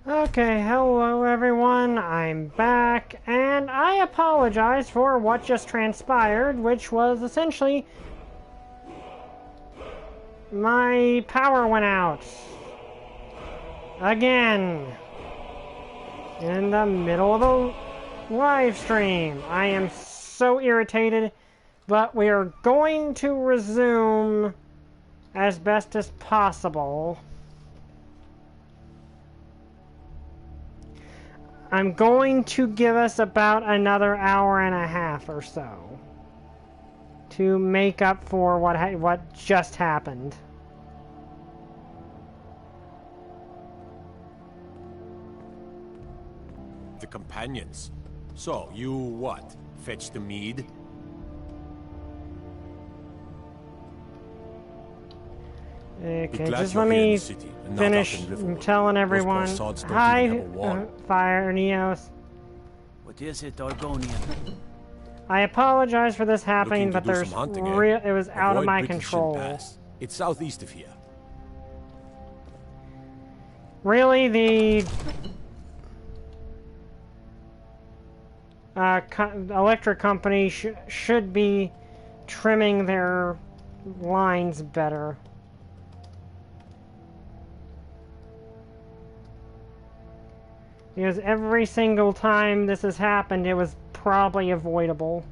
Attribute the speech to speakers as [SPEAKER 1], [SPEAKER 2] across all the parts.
[SPEAKER 1] Okay, hello everyone, I'm back, and I apologize for what just transpired, which was essentially my power went out. Again. In the middle of the live stream. I am so irritated, but we are going to resume as best as possible. I'm going to give us about another hour and a half or so to make up for what just happened.
[SPEAKER 2] The companions. So, you what? Fetch the mead?
[SPEAKER 1] Okay, just let me finish telling everyone. Hi, Fire Neos.
[SPEAKER 3] What is it, Argonian?
[SPEAKER 1] I apologize for this happening, but there's it was out of my control.
[SPEAKER 2] It's southeast of here.
[SPEAKER 1] Really, the electric company should be trimming their lines better. Because every single time this has happened, it was probably avoidable.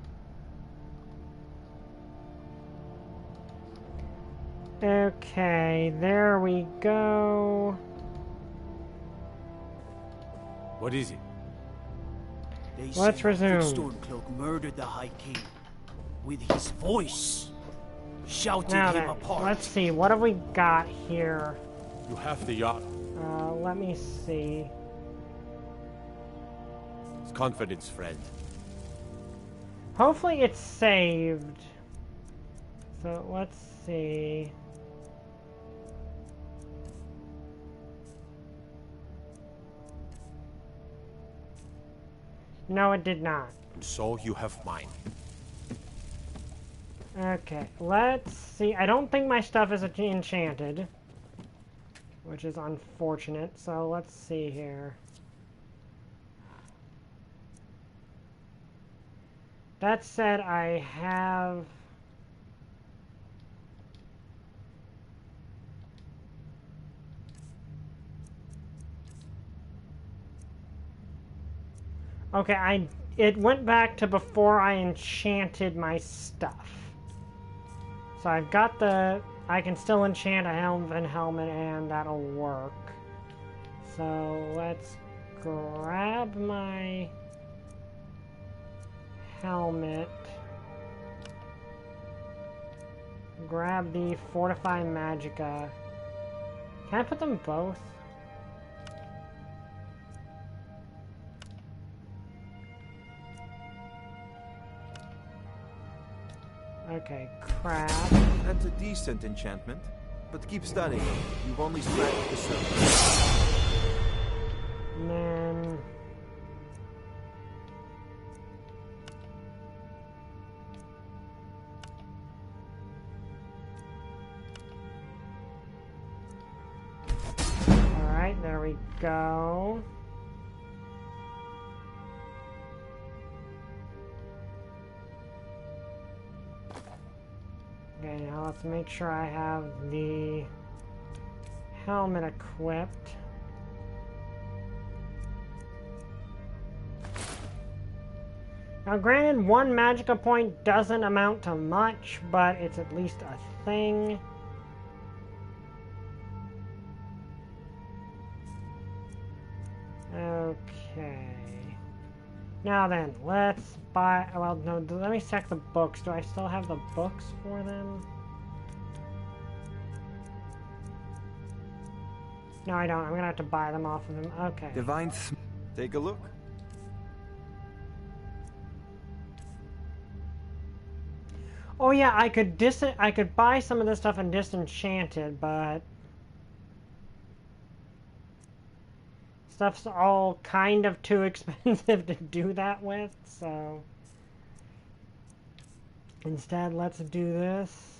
[SPEAKER 1] Okay, there we go.
[SPEAKER 2] What is it?
[SPEAKER 1] Let's resume.
[SPEAKER 3] Stormcloak murdered the High King with his voice, shouting him apart.
[SPEAKER 1] Let's see, what have we got here?
[SPEAKER 2] You have the yacht.
[SPEAKER 1] Let me see.
[SPEAKER 2] Confidence, friend.
[SPEAKER 1] Hopefully it's saved. So let's see. No, it did not.
[SPEAKER 2] And so you have mine.
[SPEAKER 1] Okay, let's see. I don't think my stuff is enchanted, which is unfortunate. So let's see here. That said, I have... Okay, it went back to before I enchanted my stuff. So I've got the... I can still enchant a helmet and that'll work. So let's grab my helmet. Grab the Fortify Magica. Can I put them both? Okay, crap.
[SPEAKER 4] That's a decent enchantment, but keep studying. You've only scratched the surface.
[SPEAKER 1] And then... Alright, there we go. Okay, now let's make sure I have the helmet equipped. Now granted, one Magica point doesn't amount to much, but it's at least a thing. Okay. Now then, let's buy... Well, no, let me check the books. Do I still have the books for them? No, I don't. I'm gonna have to buy them off of them. Okay.
[SPEAKER 4] Divine... Take a look.
[SPEAKER 1] Oh yeah, I could buy some of this stuff and disenchant it, but... Stuff's all kind of too expensive to do that with, so... Instead, let's do this.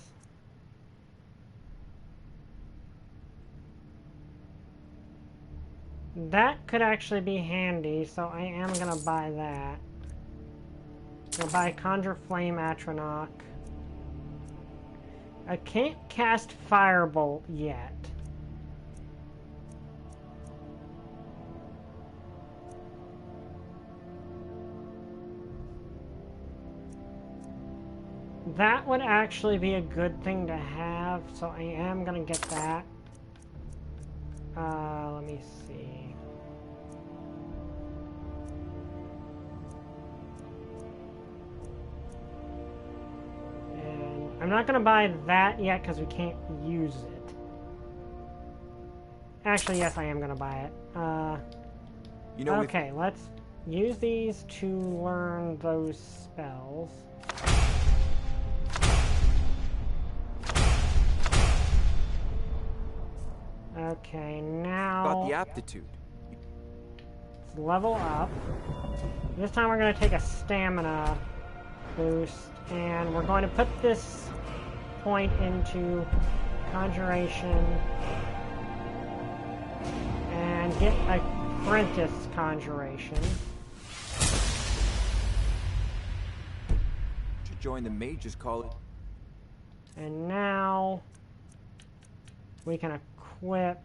[SPEAKER 1] that could actually be handy, so I am gonna buy that. I'll buy Conjure Flame Atronach. I can't cast Firebolt yet. That would actually be a good thing to have, so I am gonna get that. Let me see. And I'm not gonna buy that yet because we can't use it. Actually, yes, I am gonna buy it.
[SPEAKER 4] You know,
[SPEAKER 1] okay, let's use these to learn those spells. Okay, now...
[SPEAKER 4] got the aptitude.
[SPEAKER 1] Let's level up. This time we're going to take a stamina boost, and we're going to put this point into Conjuration and get Apprentice Conjuration.
[SPEAKER 4] To join the mages, call it.
[SPEAKER 1] And now we can equip.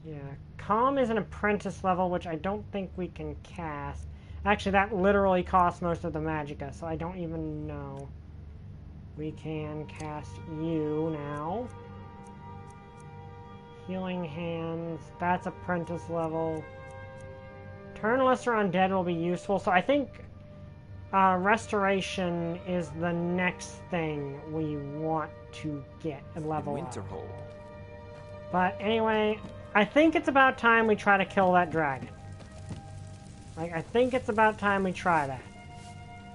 [SPEAKER 1] Yeah, Calm is an apprentice level, which I don't think we can cast. Actually, that literally costs most of the magicka, so I don't even know. We can cast you now. Healing Hands, that's apprentice level. Turn Lesser Undead will be useful, so I think Restoration is the next thing we want to get and level up.
[SPEAKER 4] Winterhold.
[SPEAKER 1] But anyway, I think it's about time we try to kill that dragon. Like, I think it's about time we try that.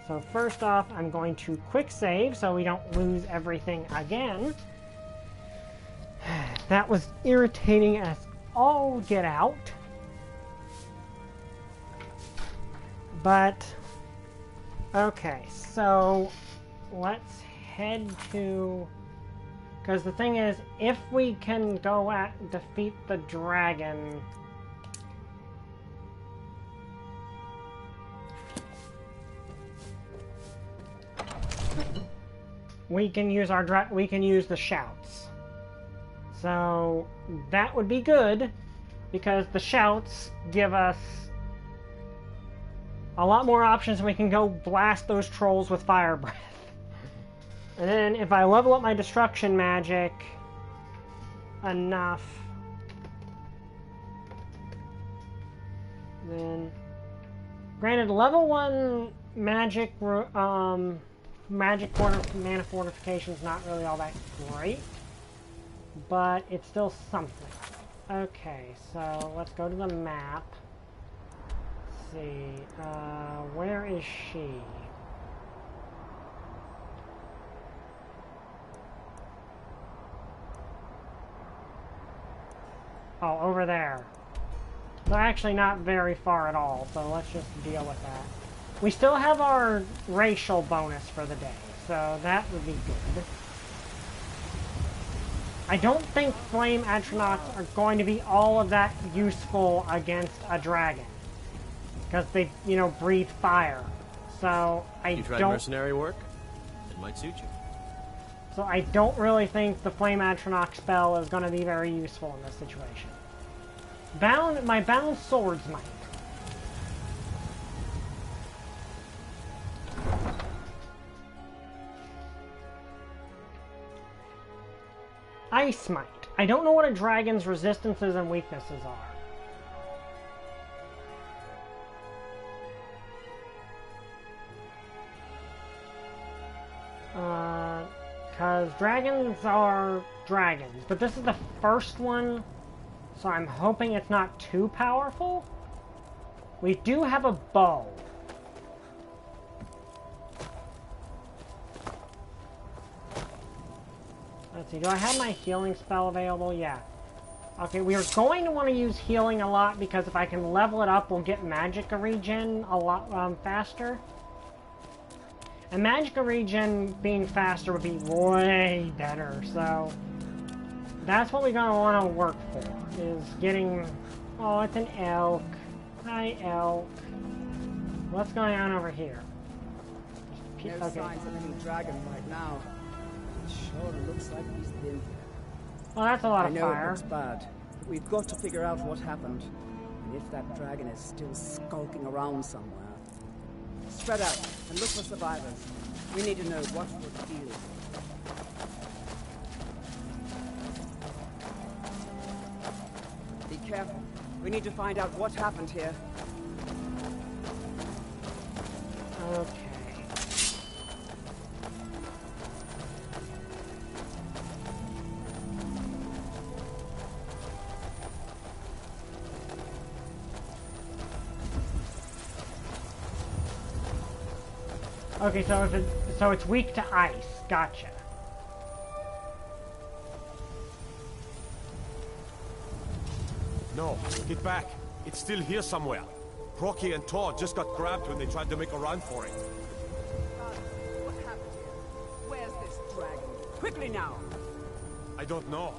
[SPEAKER 1] So first off, I'm going to quick save so we don't lose everything again. That was irritating as all get out. But, okay, so let's head to... Because the thing is, if we can go defeat the dragon... we can use the shouts. So that would be good, because the shouts give us a lot more options, and we can go blast those trolls with fire breath. And then if I level up my destruction magic enough, then granted level 1 magic mana fortification is not really all that great, but it's still something. Okay, so let's go to the map. Let's see, where is she? Oh, over there. They're actually not very far at all, so let's just deal with that. We still have our racial bonus for the day, so that would be good. I don't think Flame Atronachs are going to be all of that useful against a dragon. Because they, you know, breathe fire. So,
[SPEAKER 5] You tried mercenary work? It might suit you.
[SPEAKER 1] So I don't really think the Flame Atronach spell is going to be very useful in this situation. My bound swords might. Ice Might. I don't know what a dragon's resistances and weaknesses are. Because dragons are dragons. But this is the first one, so I'm hoping it's not too powerful. We do have a bow. Let's see, do I have my healing spell available? Yeah. Okay, we are going to want to use healing a lot, because if I can level it up, we'll get magicka regen a lot faster. And magicka regen being faster would be way better, so that's what we're going to want to work for, is getting Oh, it's an elk. Hi, elk. What's going on over here?
[SPEAKER 6] No signs of any dragon right now. It sure looks like he's been here.
[SPEAKER 1] Well, that's a lot
[SPEAKER 6] I
[SPEAKER 1] of
[SPEAKER 6] know
[SPEAKER 1] fire.
[SPEAKER 6] it looks bad, but we've got to figure out what happened. And if that dragon is still skulking around somewhere. Spread out and look for survivors. We need to know what the deal is. Be careful. We need to find out what happened here.
[SPEAKER 1] Okay. Okay, so it's weak to ice. Gotcha.
[SPEAKER 2] No, get back. It's still here somewhere. Rocky and Todd just got grabbed when they tried to make a run for it.
[SPEAKER 6] What happened here? Where's this dragon? Quickly now!
[SPEAKER 2] I don't know.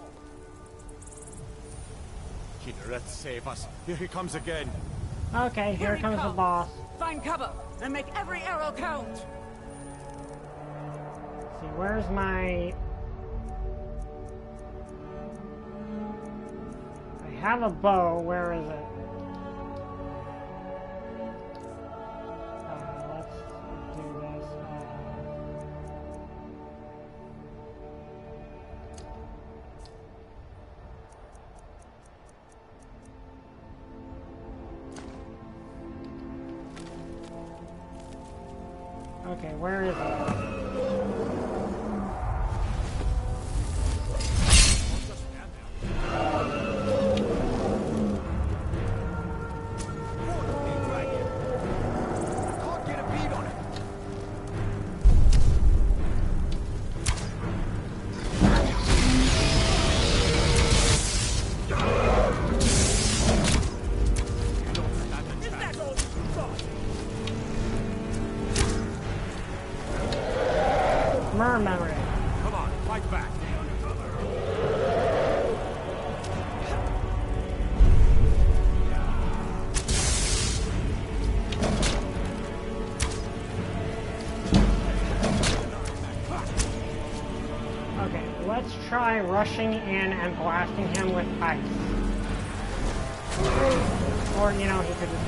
[SPEAKER 2] Kinneret, save us. Here he comes again.
[SPEAKER 1] Okay, here comes the boss.
[SPEAKER 6] Find cover and make every arrow count.
[SPEAKER 1] Let's see, where's my... I have a bow. Where is it? Let's do this. Okay, where is it? Memory.
[SPEAKER 2] Come on, fight back.
[SPEAKER 1] Okay, let's try rushing in and blasting him with ice. Or, you know, he could just...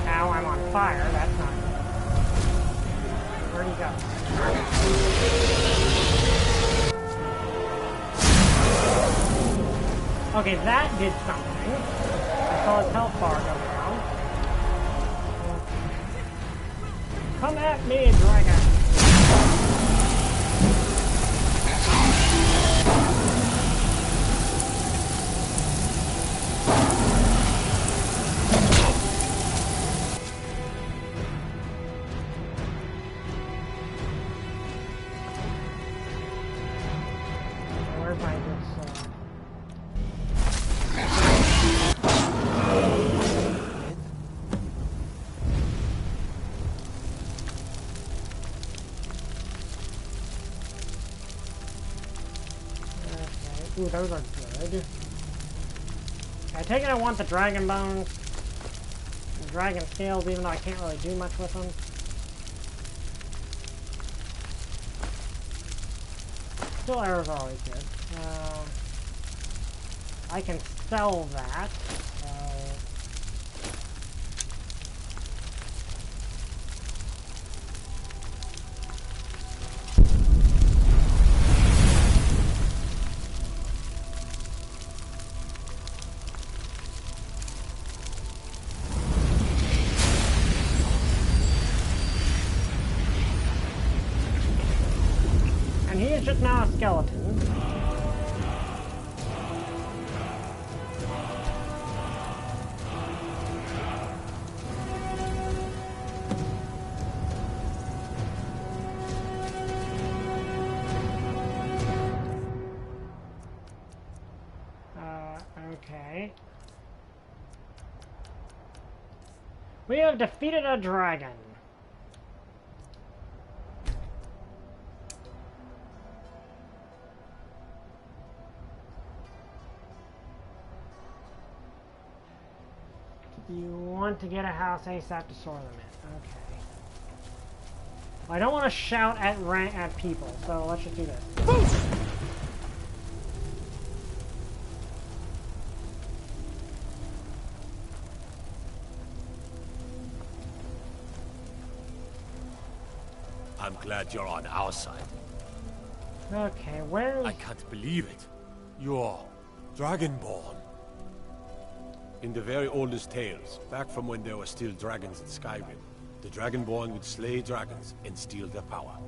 [SPEAKER 1] Ow, I'm on fire. That's not good. Where'd he go? Okay, that did something. I saw his health bar go down. Come at me, dragon! Where's my good sword? Ooh, those are good. I take it I want the dragon bones, the dragon scales, even though I can't really do much with them. Still, arrows are always good. I can sell that. And he is just now a skeleton. Okay. We have defeated a dragon. You want to get a house ASAP to store them in. Okay. Well, I don't want to shout at people, so let's just do this. Boost!
[SPEAKER 2] I'm glad you're on our side.
[SPEAKER 1] Okay, where?
[SPEAKER 2] I can't believe it. You're Dragonborn. In the very oldest tales, back from when there were still dragons in Skyrim, the Dragonborn would slay dragons and steal their power.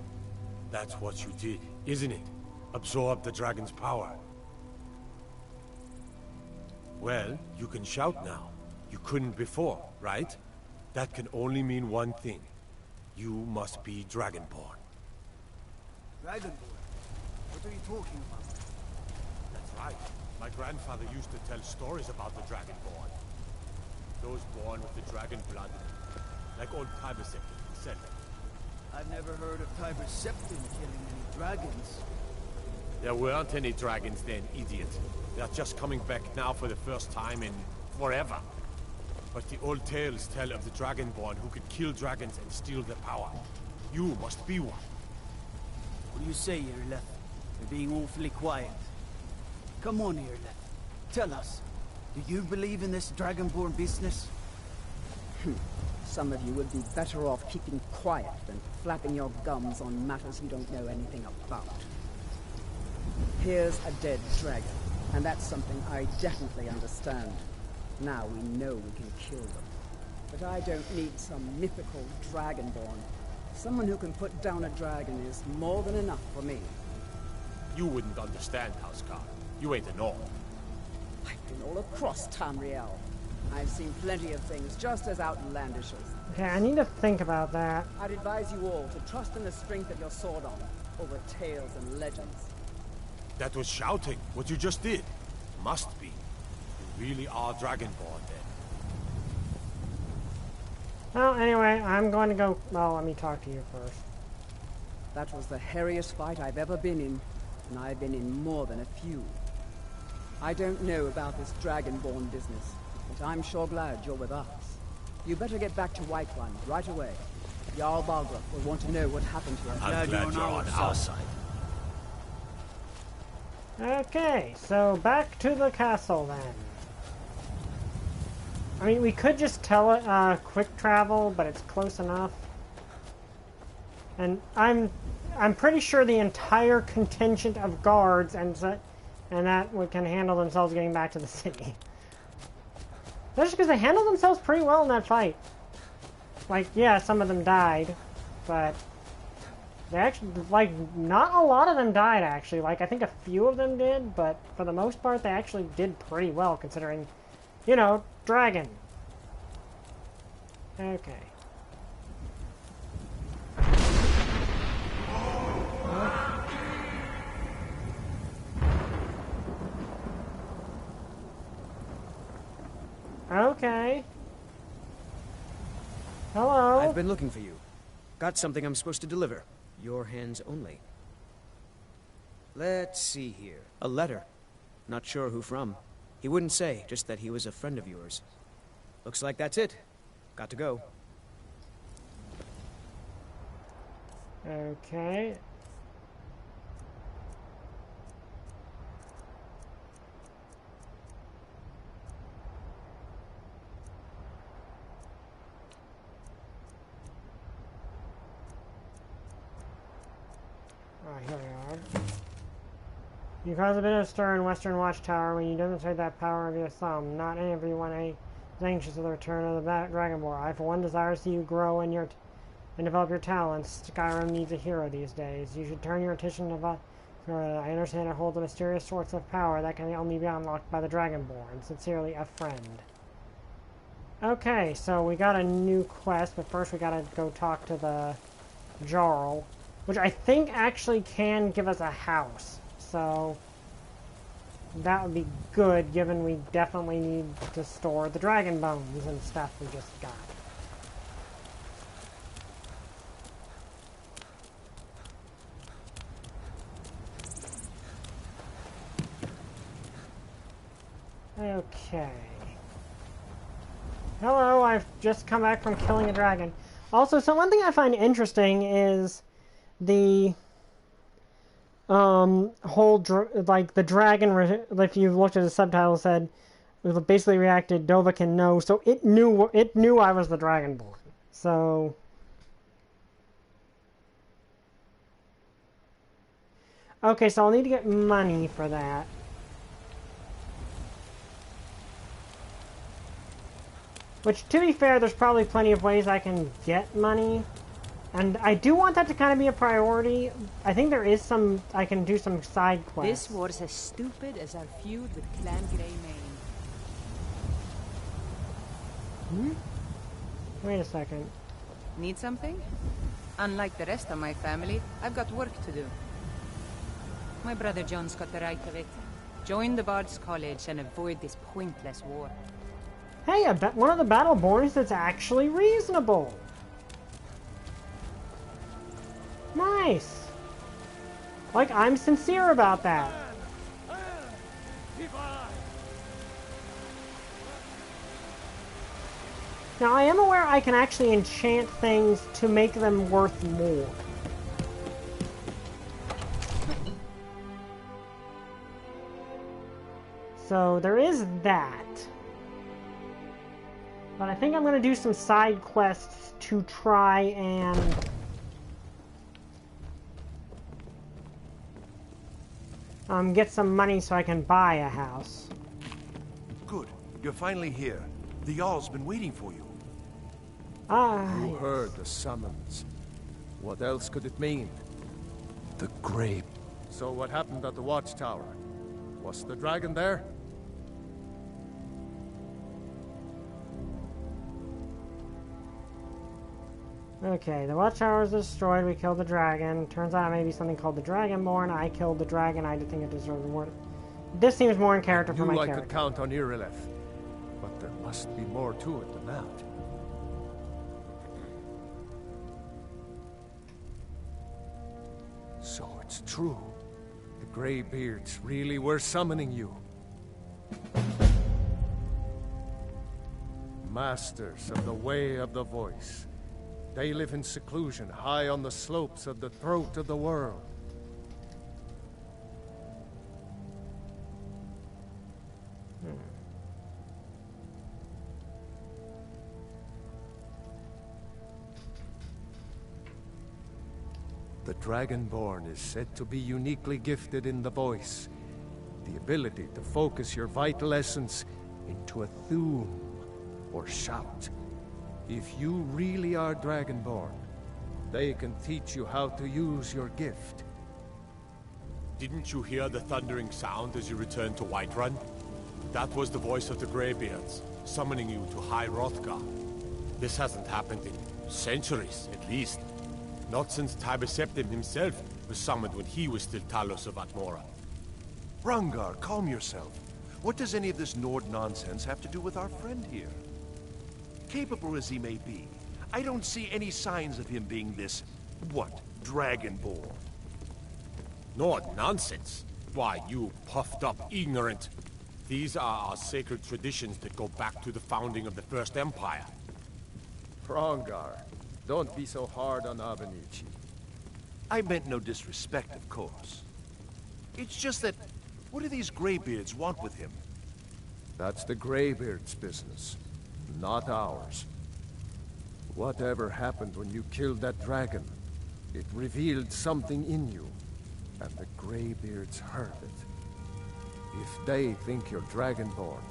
[SPEAKER 2] That's what you did, isn't it? Absorb the dragon's power. Well, you can shout now. You couldn't before, right? That can only mean one thing. You must be Dragonborn.
[SPEAKER 3] Dragonborn? What are you talking about?
[SPEAKER 2] That's right. My grandfather used to tell stories about the Dragonborn. Those born with the dragon blood. Like old Tiber Septim said.
[SPEAKER 3] I've never heard of Tiber Septim killing any dragons.
[SPEAKER 2] There weren't any dragons then, idiot. They're just coming back now for the first time in forever. But the old tales tell of the Dragonborn who could kill dragons and steal their power. You must be one.
[SPEAKER 3] What do you say, Irleth? You're being awfully quiet. Come on, Irleth. Tell us. Do you believe in this Dragonborn business?
[SPEAKER 6] Some of you would be better off keeping quiet than flapping your gums on matters you don't know anything about. Here's a dead dragon, and that's something I definitely understand. Now we know we can kill them. But I don't need some mythical Dragonborn. Someone who can put down a dragon is more than enough for me.
[SPEAKER 2] You wouldn't understand, Housecar. You ain't a North.
[SPEAKER 6] I've been all across Tamriel. I've seen plenty of things just as outlandish as...
[SPEAKER 1] Okay, I need to think about that.
[SPEAKER 6] I'd advise you all to trust in the strength of your sword arm over tales and legends.
[SPEAKER 2] That was shouting, what you just did. Must be. You really are Dragonborn, then.
[SPEAKER 1] Well, anyway, I'm going to go... Well, let me talk to you first.
[SPEAKER 6] That was the hairiest fight I've ever been in, and I've been in more than a few. I don't know about this Dragonborn business, but I'm sure glad you're with us. You better get back to Whiterun right away. Jarl Balgruuf will want to know what happened to you.
[SPEAKER 2] I'm glad you're on our side.
[SPEAKER 1] Okay, so back to the castle then. I mean, we could just tell it quick travel, but it's close enough. And I'm pretty sure the entire contingent of guards and that we can handle themselves getting back to the city. That's just because they handled themselves pretty well in that fight. Like, yeah, some of them died, but they actually, like, not a lot of them died, actually. Like, I think a few of them did, but for the most part, they actually did pretty well, considering, you know, dragon. Okay. Okay. Hello.
[SPEAKER 7] I've been looking for you. Got something I'm supposed to deliver. Your hands only. Let's see here. A letter. Not sure who from. He wouldn't say, just that he was a friend of yours. Looks like that's it. Got to go.
[SPEAKER 1] Okay. Here we are. You cause a bit of stir in Western Watchtower when you demonstrate that power of your thumb. Not everyone is anxious for the return of the Dragonborn. I, for one, desire to see you grow and develop your talents. Skyrim needs a hero these days. You should turn your attention to I understand it holds a mysterious source of power that can only be unlocked by the Dragonborn. Sincerely, a friend. Okay, so we got a new quest, but first we gotta go talk to the Jarl, which I think actually can give us a house. So that would be good, given we definitely need to store the dragon bones and stuff we just got. Okay. Hello, I've just come back from killing a dragon. Also, so one thing I find interesting is the whole like the dragon. If you looked at the subtitle, said it basically reacted Dovahkiin no, so it knew I was the Dragonborn. So okay, so I'll need to get money for that. Which, to be fair, there's probably plenty of ways I can get money. And I do want that to kind of be a priority. I think there is some... I can do some side quests.
[SPEAKER 8] This war's as stupid as our feud with Clan Greymane.
[SPEAKER 1] Wait a second.
[SPEAKER 8] Need something? Unlike the rest of my family, I've got work to do. My brother John's got the right of it. Join the Bard's College and avoid this pointless war.
[SPEAKER 1] Hey, I bet one of the Battleborns that's actually reasonable. Nice. Like, I'm sincere about that. Now, I am aware I can actually enchant things to make them worth more. So, there is that. But I think I'm going to do some side quests to try and... get some money so I can buy a house.
[SPEAKER 9] Good. You're finally here. The Jarl's been waiting for you.
[SPEAKER 2] You
[SPEAKER 1] Yes.
[SPEAKER 2] heard the summons. What else could it mean? The grape. So what happened at the watchtower? Was the dragon there?
[SPEAKER 1] Okay, the watchtower was destroyed. We killed the dragon. Turns out it may be something called the Dragonborn. I killed the dragon. I did think it deserved more. This seems more in character for my
[SPEAKER 2] I
[SPEAKER 1] character.
[SPEAKER 2] could count on Irileth, but there must be more to it than that. So it's true. The Greybeards really were summoning you. Masters of the Way of the Voice. They live in seclusion, high on the slopes of the throat of the world. The Dragonborn is said to be uniquely gifted in the voice. The ability to focus your vital essence into a thum, or shout. If you really are Dragonborn, they can teach you how to use your gift. Didn't you hear the thundering sound as you returned to Whiterun? That was the voice of the Greybeards, summoning you to High Hrothgar. This hasn't happened in centuries, at least. Not since Tiber Septim himself was summoned when he was still Talos of Atmora.
[SPEAKER 9] Rangar, calm yourself. What does any of this Nord nonsense have to do with our friend here? Capable as he may be, I don't see any signs of him being this, Dragonborn.
[SPEAKER 2] Nord nonsense? Why, you puffed up ignorant. These are our sacred traditions that go back to the founding of the First Empire. Hrongar, don't be so hard on Abenichi.
[SPEAKER 9] I meant no disrespect, of course. It's just that, what do these Greybeards want with him?
[SPEAKER 2] That's the Greybeards' business, not ours. Whatever happened when you killed that dragon, it revealed something in you, and the Greybeards heard it. If they think you're Dragonborn,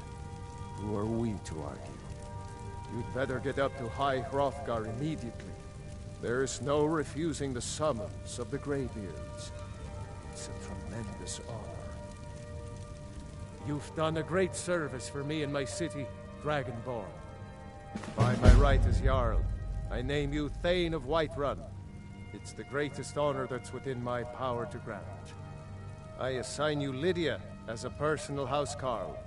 [SPEAKER 2] who are we to argue? You'd better get up to High Hrothgar immediately. There's no refusing the summons of the Greybeards. It's a tremendous honor. You've done a great service for me and my city, Dragonborn. By my right as Jarl, I name you Thane of Whiterun. It's the greatest honor that's within my power to grant. I assign you Lydia as a personal housecarl,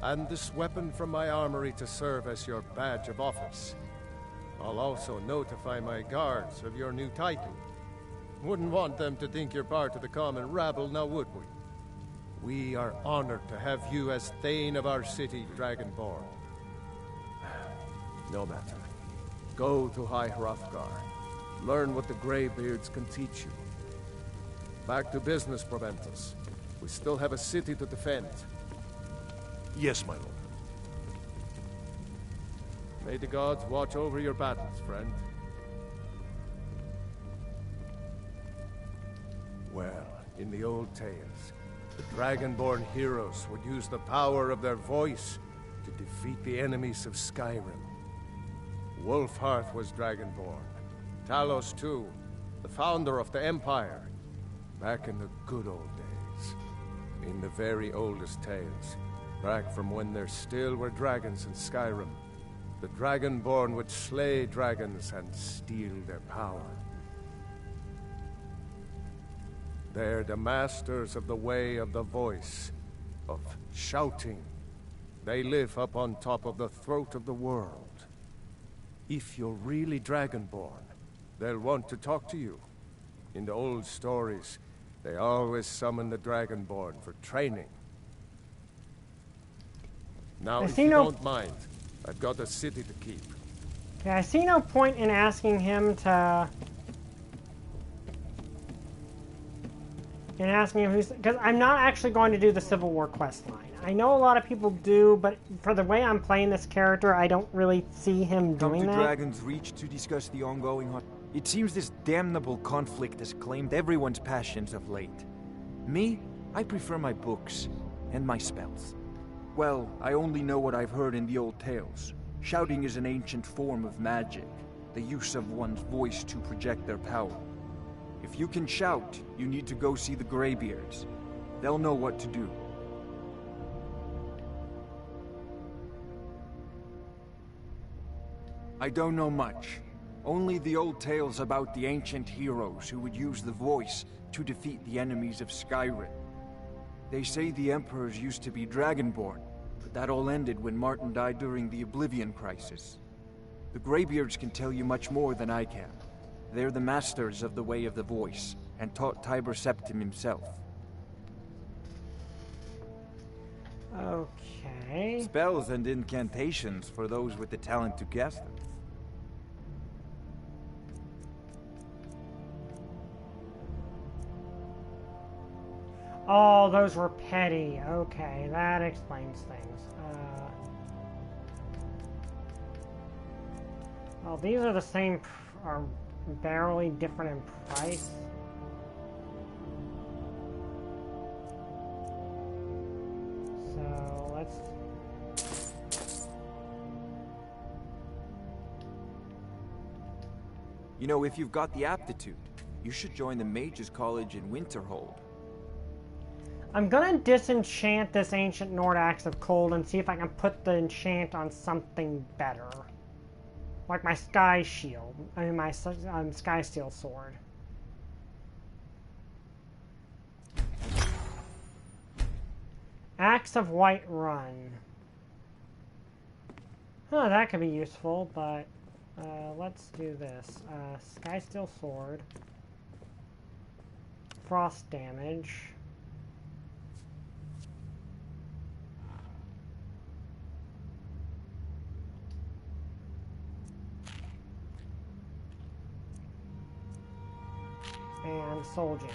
[SPEAKER 2] and this weapon from my armory to serve as your badge of office. I'll also notify my guards of your new title. Wouldn't want them to think you're part of the common rabble, now would we? We are honored to have you as Thane of our city, Dragonborn.
[SPEAKER 10] No matter. Go to High Hrothgar. Learn what the Greybeards can teach you. Back to business, Proventus. We still have a city to defend.
[SPEAKER 9] Yes, my lord.
[SPEAKER 10] May the gods watch over your battles, friend. Well, in the old tales, the Dragonborn heroes would use the power of their voice to defeat the enemies of Skyrim. Wolfhearth was Dragonborn. Talos, too, the founder of the Empire. Back in the good old days. In the very oldest tales. Back from when there still were dragons in Skyrim. The Dragonborn would slay dragons and steal their power. They're the masters of the way of the voice, of shouting. They live up on top of the throat of the world. If you're really Dragonborn, they'll want to talk to you. In the old stories, they always summon the Dragonborn for training. Now, if you don't mind, I've got a city to keep.
[SPEAKER 1] Okay, I see no point in asking him to... because I'm not actually going to do the Civil War quest line. I know a lot of people do, but for the way I'm playing this character, I don't really see him doing that.
[SPEAKER 11] Come to Dragon's Reach to discuss the ongoing hunt. It seems this damnable conflict has claimed everyone's passions of late. Me, I prefer my books and my spells. Well, I only know what I've heard in the old tales. Shouting is an ancient form of magic, the use of one's voice to project their power. If you can shout, you need to go see the Greybeards. They'll know what to do. I don't know much. Only the old tales about the ancient heroes who would use the voice to defeat the enemies of Skyrim. They say the emperors used to be Dragonborn, but that all ended when Martin died during the Oblivion Crisis. The Greybeards can tell you much more than I can. They're the masters of the way of the voice, and taught Tiber Septim himself.
[SPEAKER 1] Okay.
[SPEAKER 11] Spells and incantations for those with the talent to cast them.
[SPEAKER 1] Oh, those were petty. Okay, that explains things. Well, these are the same, are barely different in price. So, let's...
[SPEAKER 11] You know, if you've got the aptitude, you should join the Mages College in Winterhold.
[SPEAKER 1] I'm gonna disenchant this Ancient Nord Axe of Cold and see if I can put the enchant on something better. Like my Sky Shield. I mean my Sky Steel Sword. Axe of White Run. Huh, that could be useful, but let's do this. Sky Steel Sword. Frost damage. And Soul Gem.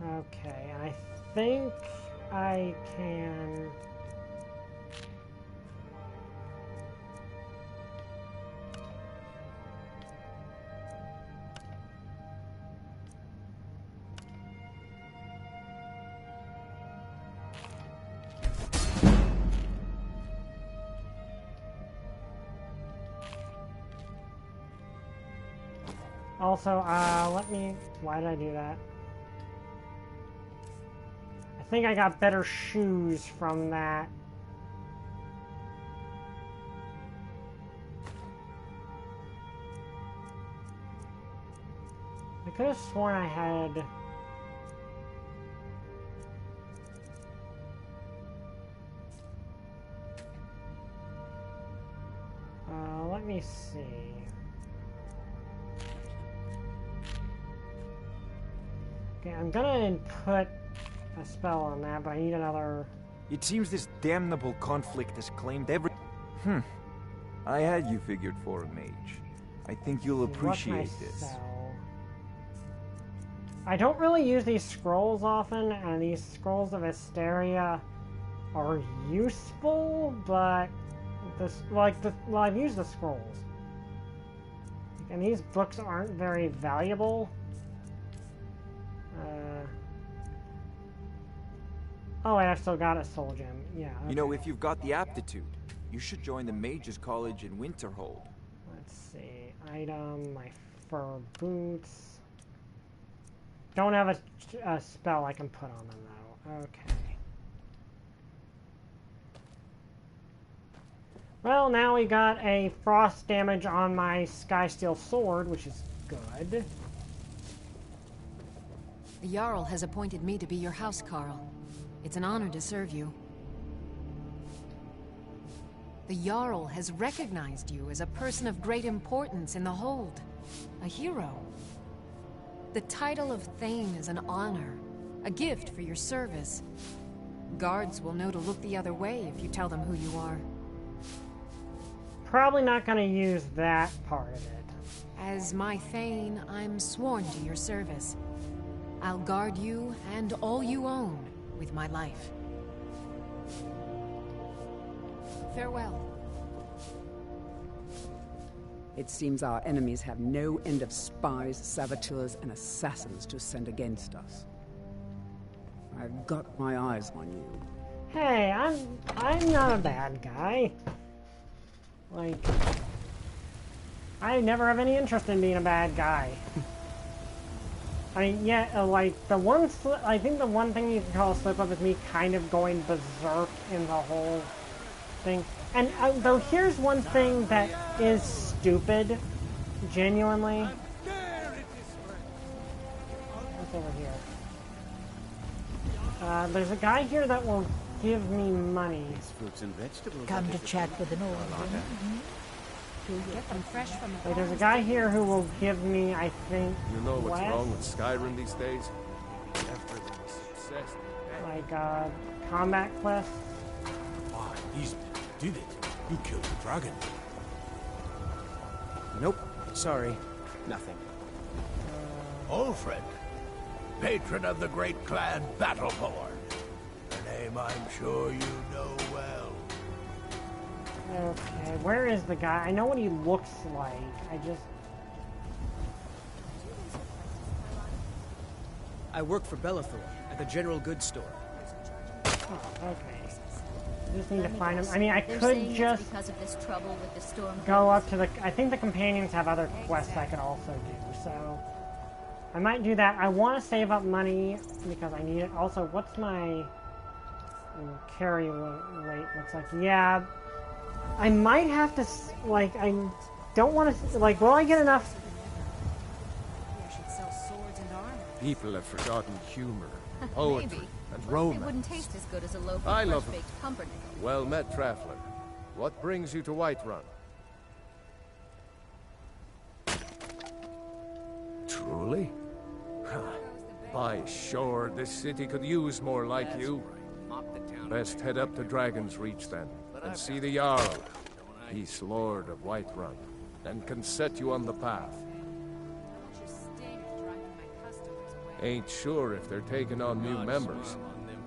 [SPEAKER 1] Okay, I think I can... Also, let me... Why did I do that? I think I got better shoes from that. I could have sworn I had... let me see. Okay, I'm gonna put a spell on that, but I need another...
[SPEAKER 11] It seems this damnable conflict has claimed every... I had you figured for a mage. I think you'll appreciate this.
[SPEAKER 1] I don't really use these scrolls often, and these scrolls of Hysteria are useful, but well, I've used the scrolls, and these books aren't very valuable. Oh, I've still got a soul gem. Yeah. Okay.
[SPEAKER 11] You know, if you've got the aptitude, you should join the Mages College in Winterhold.
[SPEAKER 1] Let's see. Item, my fur boots. Don't have a spell I can put on them, though. Okay. Well, now we got a frost damage on my Skysteel sword, which is good.
[SPEAKER 12] The Jarl has appointed me to be your housecarl. It's an honor to serve you. The Jarl has recognized you as a person of great importance in the Hold. A hero. The title of Thane is an honor, a gift for your service. Guards will know to look the other way if you tell them who you are.
[SPEAKER 1] Probably not going to use that part of it.
[SPEAKER 12] As my Thane, I'm sworn to your service. I'll guard you and all you own with my life. Farewell.
[SPEAKER 6] It seems our enemies have no end of spies, saboteurs, and assassins to send against us. I've got my eyes on you.
[SPEAKER 1] Hey, I'm not a bad guy. Like, I never have any interest in being a bad guy. I mean, yeah, like, I think the one thing you can call a slip-up is me kind of going berserk in the whole thing. And, though, here's one thing that is stupid, genuinely. What's over here? There's a guy here that will give me money.
[SPEAKER 5] Fruits and vegetables.
[SPEAKER 13] Come to chat with an old woman.
[SPEAKER 12] Get them fresh from the
[SPEAKER 1] Wait, there's a guy here who will give me, I think,
[SPEAKER 10] You know what's
[SPEAKER 1] quest?
[SPEAKER 10] wrong with Skyrim these days? Everything is success.
[SPEAKER 1] Like, combat quest?
[SPEAKER 2] Ah, easy. Did it. You killed the dragon.
[SPEAKER 7] Nope. Sorry. Nothing.
[SPEAKER 9] Old friend. Patron of the great clan Battleborn. A name I'm sure you know well.
[SPEAKER 1] Okay, where is the guy? I know what he looks like.
[SPEAKER 7] I work for Bellathor at the general goods store.
[SPEAKER 1] Oh, okay. I just need to find him. I mean, I could just go up to the... I think the companions have other quests I could also do, so... I might do that. I want to save up money because I need it. Also, what's my carry weight looks like? Yeah, I might have to, like, I don't want to, like, will I get enough?
[SPEAKER 12] I should sell swords and armor.
[SPEAKER 10] People have forgotten humor, poetry, and romance.
[SPEAKER 14] It wouldn't taste as good as a loaf
[SPEAKER 10] I
[SPEAKER 14] of
[SPEAKER 10] love
[SPEAKER 14] fresh-baked pumpernickel.
[SPEAKER 10] Well met, Traveler. What brings you to Whiterun? Truly? By sure, this city could use more like you. Best head up to Dragon's Reach then, and see the Jarl. He's Lord of Whiterun, and can set you on the path. Ain't sure if they're taking on new members,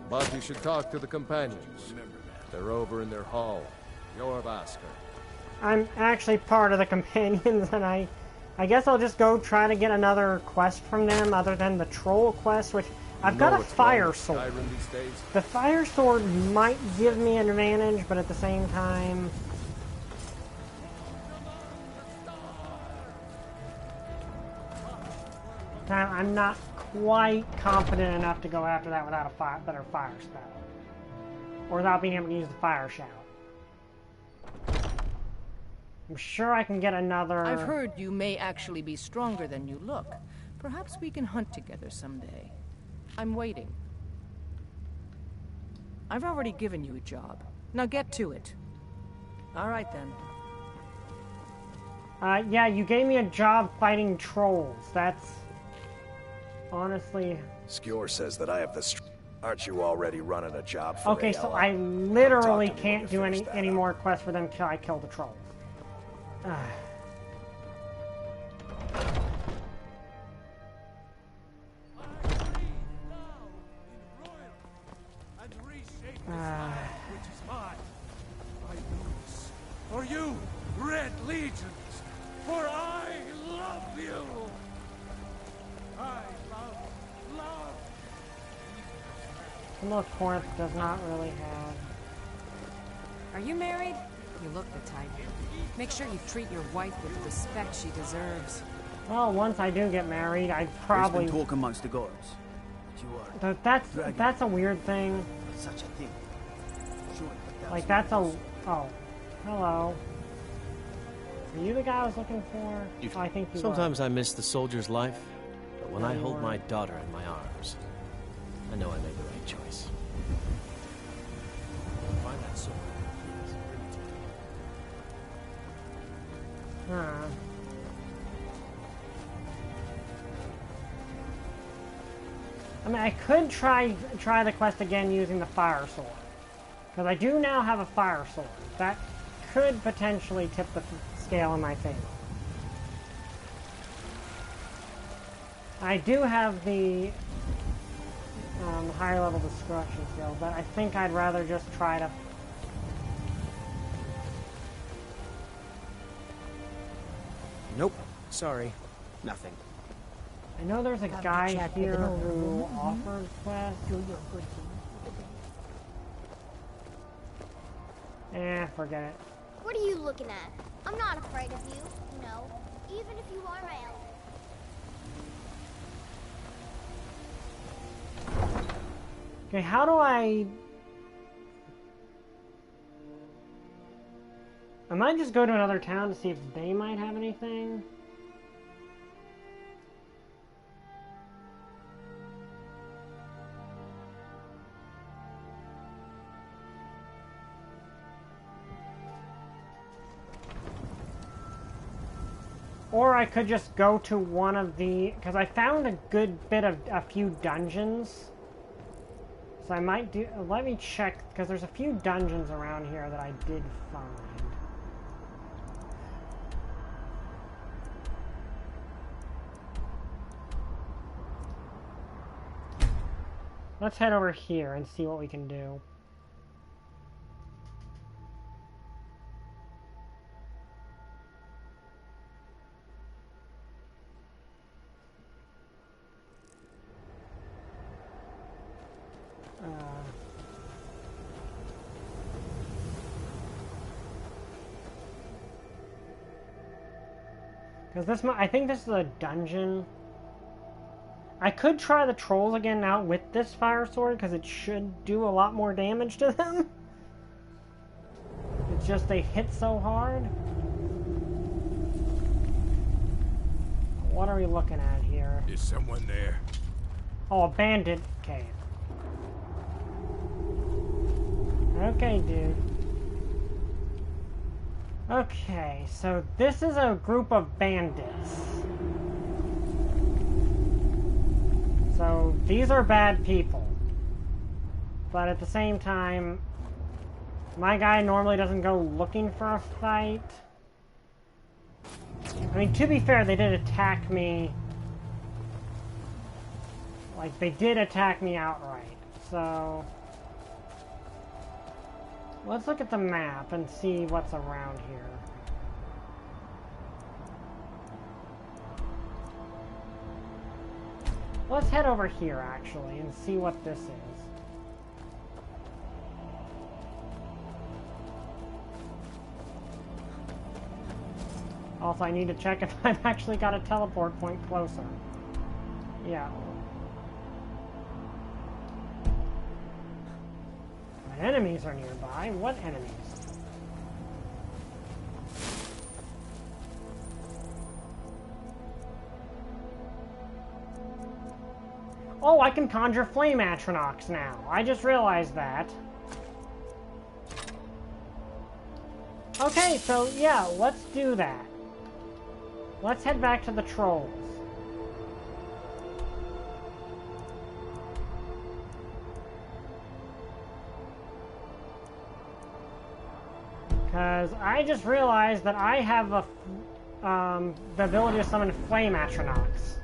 [SPEAKER 10] but you should talk to the companions. They're over in their hall. Your Vasker.
[SPEAKER 1] I'm actually part of the companions, and I guess I'll just go try to get another quest from them other than the troll quest, which I've got a fire sword. The fire sword might give me an advantage, but at the same time... I'm not quite confident enough to go after that without a better fire spell. Or without being able to use the fire shout. I'm sure I can get another...
[SPEAKER 13] I've heard you may actually be stronger than you look. Perhaps we can hunt together someday. I'm waiting. I've already given you a job. Now get to it. All right, then.
[SPEAKER 1] Yeah, you gave me a job fighting trolls. That's... honestly...
[SPEAKER 15] Skjor says that I have the Aren't you already running a job for
[SPEAKER 1] Okay, so I literally can't do any more quests for them till I kill the trolls.
[SPEAKER 9] Which is mine. I do this for you, Red Legions, for I love you. I love.
[SPEAKER 1] Corinth does not really have.
[SPEAKER 12] Are you married? You look the type. Make sure you treat your wife with the respect she deserves.
[SPEAKER 1] Well, once I do get married, I'd probably...
[SPEAKER 3] There's been talk amongst the gods. You are...
[SPEAKER 1] That's a weird thing.
[SPEAKER 3] Such a thing. Sure,
[SPEAKER 1] like, that's a... Oh. Hello. Are you the guy I was looking for? Oh, I think you
[SPEAKER 5] Sometimes
[SPEAKER 1] were.
[SPEAKER 5] I miss the soldier's life, but when I hold my daughter in my arms, I know I made the right choice.
[SPEAKER 3] Find that sword.
[SPEAKER 1] Huh. I mean, I could try the quest again using the fire sword. Because I do now have a fire sword. That could potentially tip the scale in my favor. I do have the higher level destruction skill, but I think I'd rather just try to...
[SPEAKER 7] Nope. Sorry. Nothing.
[SPEAKER 1] I know there's a guy here who offers quests. Forget it.
[SPEAKER 14] What are you looking at? I'm not afraid of you, you know, even if you are my elf.
[SPEAKER 1] Okay, how do I might just go to another town to see if they might have anything. Or I could just go to one of the... Because I found a good bit of a few dungeons. So I might do... Let me check, because there's a few dungeons around here that I did find. Let's head over here and see what we can do. Because this, I think this is a dungeon. I could try the trolls again now with this fire sword, because it should do a lot more damage to them. It's just they hit so hard. What are we looking at here?
[SPEAKER 9] Is someone there?
[SPEAKER 1] Oh, a bandit cave. Okay, dude. Okay, so this is a group of bandits. So these are bad people. But at the same time, my guy normally doesn't go looking for a fight. I mean, to be fair, they did attack me. Like, they did attack me outright. So let's look at the map and see what's around here. Let's head over here, actually, and see what this is. Also, I need to check if I've actually got a teleport point closer. Yeah. My enemies are nearby. What enemies? Oh, I can conjure flame atronachs now. I just realized that. Okay, so yeah, let's do that. Let's head back to the trolls. Because I just realized that I have a, the ability to summon flame astronauts.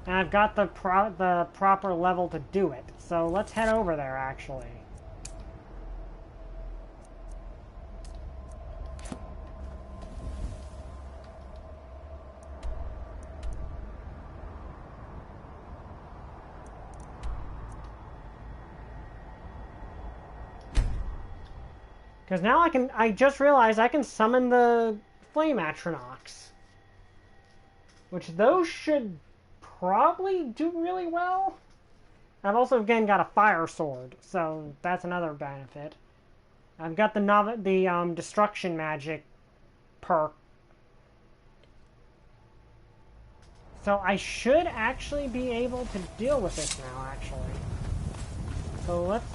[SPEAKER 1] And I've got the proper level to do it. So let's head over there, actually. Because now I just realized I can summon the flame atronachs. Which those should probably do really well. I've also again got a fire sword, so that's another benefit. I've got the destruction magic perk. So I should actually be able to deal with this now, actually. So let's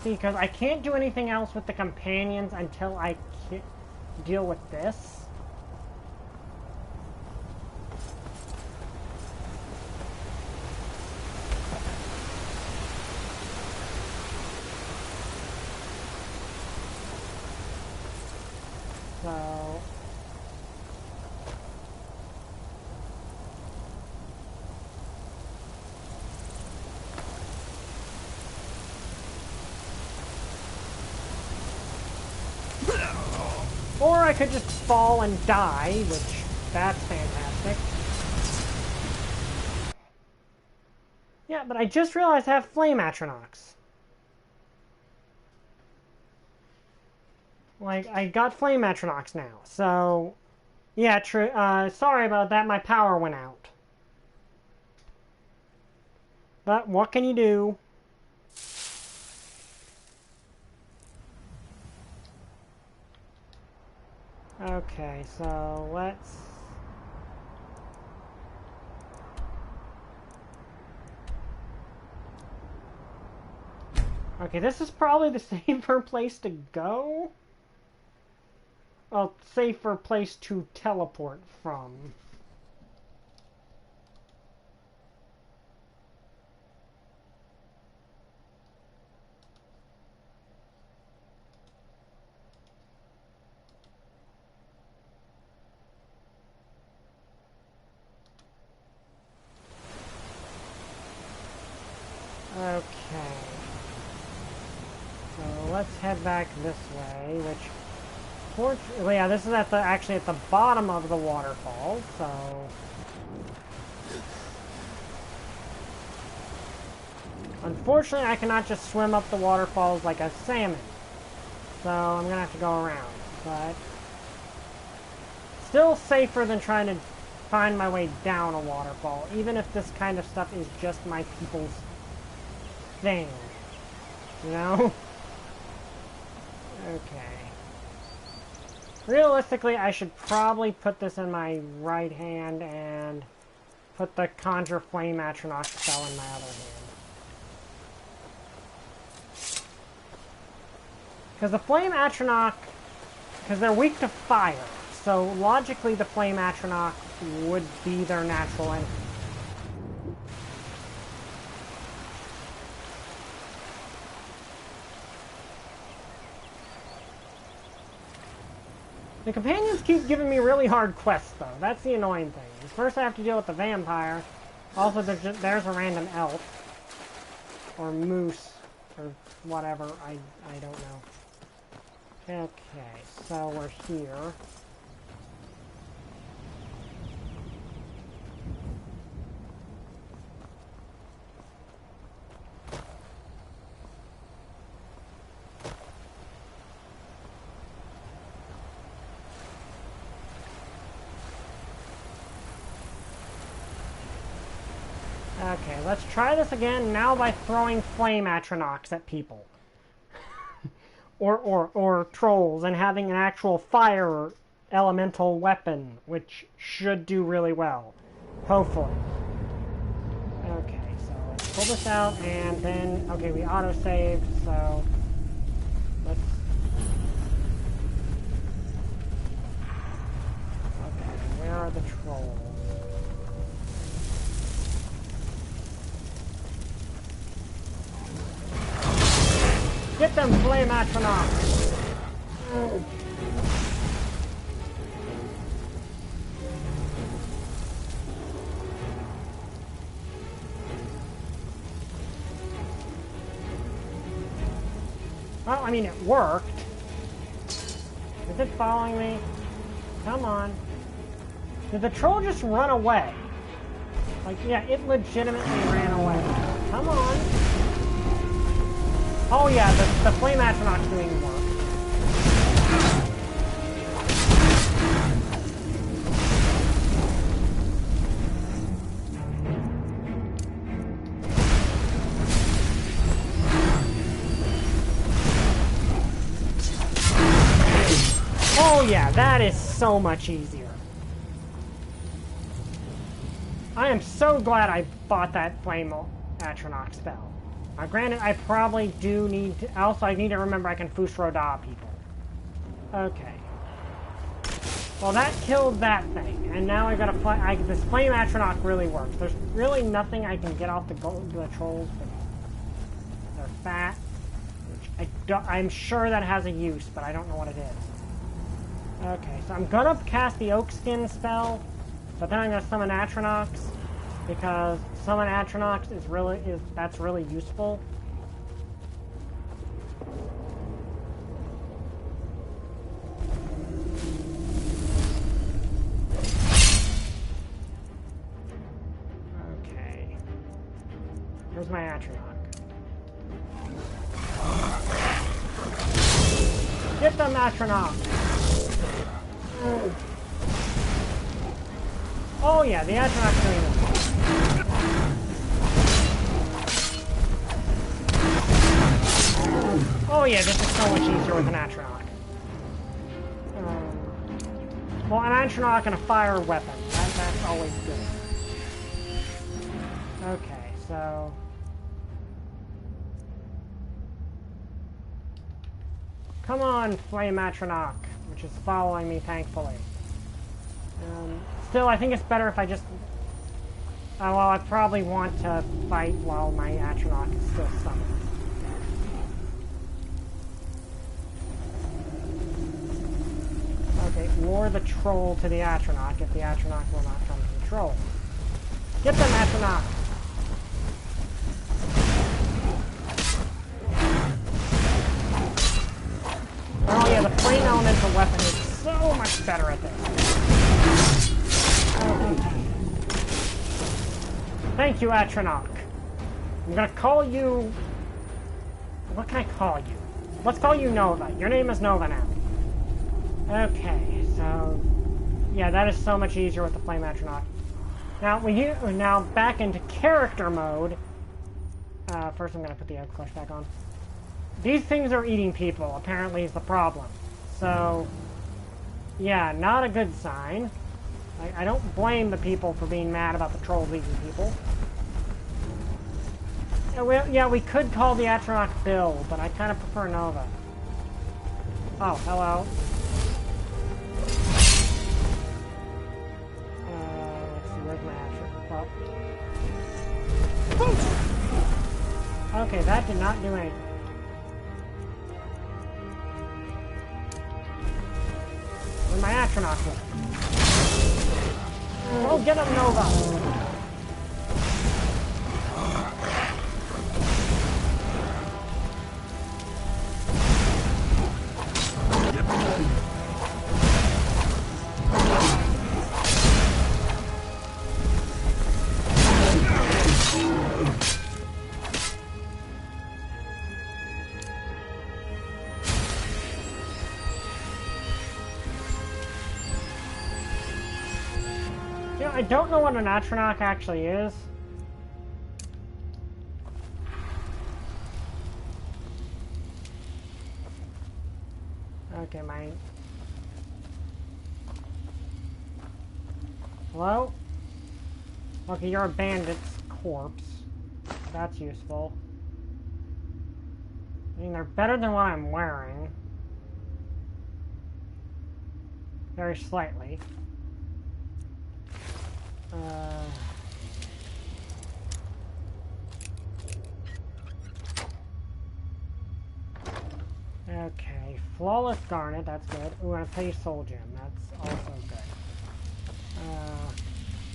[SPEAKER 1] see, because I can't do anything else with the companions until I deal with this. So or I could just fall and die, which that's fantastic. Yeah, but I just realized I have flame atronachs. Like, I got flame atronachs now, so yeah, true. Sorry about that, my power went out. But what can you do? Okay, so let's... Okay, this is probably the safer place to go. Well, safer place to teleport from. Okay. So let's head back this way, which... Fortunately, yeah, this is actually at the bottom of the waterfall, so... Unfortunately, I cannot just swim up the waterfalls like a salmon. So I'm gonna have to go around, but... Still safer than trying to find my way down a waterfall, even if this kind of stuff is just my people's thing. You know? Okay. Realistically, I should probably put this in my right hand and put the Conjure Flame Atronach spell in my other hand. Because the Flame Atronach, because they're weak to fire, so logically the Flame Atronach would be their natural enemy. The companions keep giving me really hard quests, though. That's the annoying thing. First I have to deal with the vampire. Also, there's a random elf. Or moose. Or whatever. I don't know. Okay, so we're here. Okay, let's try this again, now by throwing flame atronachs at people. or trolls, and having an actual fire elemental weapon, which should do really well. Hopefully. Okay, so let's pull this out, and then... Okay, we auto-saved, so... Let's... Okay, where are the trolls? Get them flame atronachs! Well, I mean, it worked. Is it following me? Come on. Did the troll just run away? Like, yeah, it legitimately ran away. Come on. Oh yeah, the flame astronauts doing work. Oh yeah, that is so much easier. I am so glad I bought that flame atronach spell. Granted, I probably do need to... Also, I need to remember I can Fusroda people. Okay. Well, that killed that thing. And now I gotta fight... This flame atronach really works. There's really nothing I can get off the trolls, but they're fat. Which I'm sure that has a use, but I don't know what it is. Okay, so I'm gonna cast the oak skin spell, but then I'm gonna summon atronachs, because summon atronachs that's really useful. Okay. Here's my atronach. Get them atronach! Oh yeah, the atronach's doing this. Oh yeah, this is so much easier with an atronach. Well, an atronach and a fire weapon. That's always good. Okay, so... Come on, flame atronach, which is following me, thankfully. Still, I think it's better if I just... well, I probably want to fight while my atronach is still summoned. Okay, lure the troll to the atronach if the atronach will not come to the troll. Get them, atronach! Oh yeah, the flame elemental weapon is so much better at this. Thank you, atronach. I'm gonna call you... What can I call you? Let's call you Nova. Your name is Nova now. Okay, so... Yeah, that is so much easier with the flame atronach. Now back into character mode. First I'm gonna put the egg flesh back on. These things are eating people, apparently, is the problem. So... Yeah, not a good sign. I don't blame the people for being mad about the trolls eating people. Yeah, we could call the atronach Bill, but I kind of prefer Nova. Oh, hello. Let's see, where's my atronach? Oh. Okay, that did not do anything. Where's my atronach went? Oh, get him, Nova! I don't know what an atronach actually is. Okay, my... Hello? Okay, you're a bandit's corpse. That's useful. I mean, they're better than what I'm wearing. Very slightly. Okay, Flawless Garnet, that's good. Ooh, and a Phase Soul Gem, that's also good.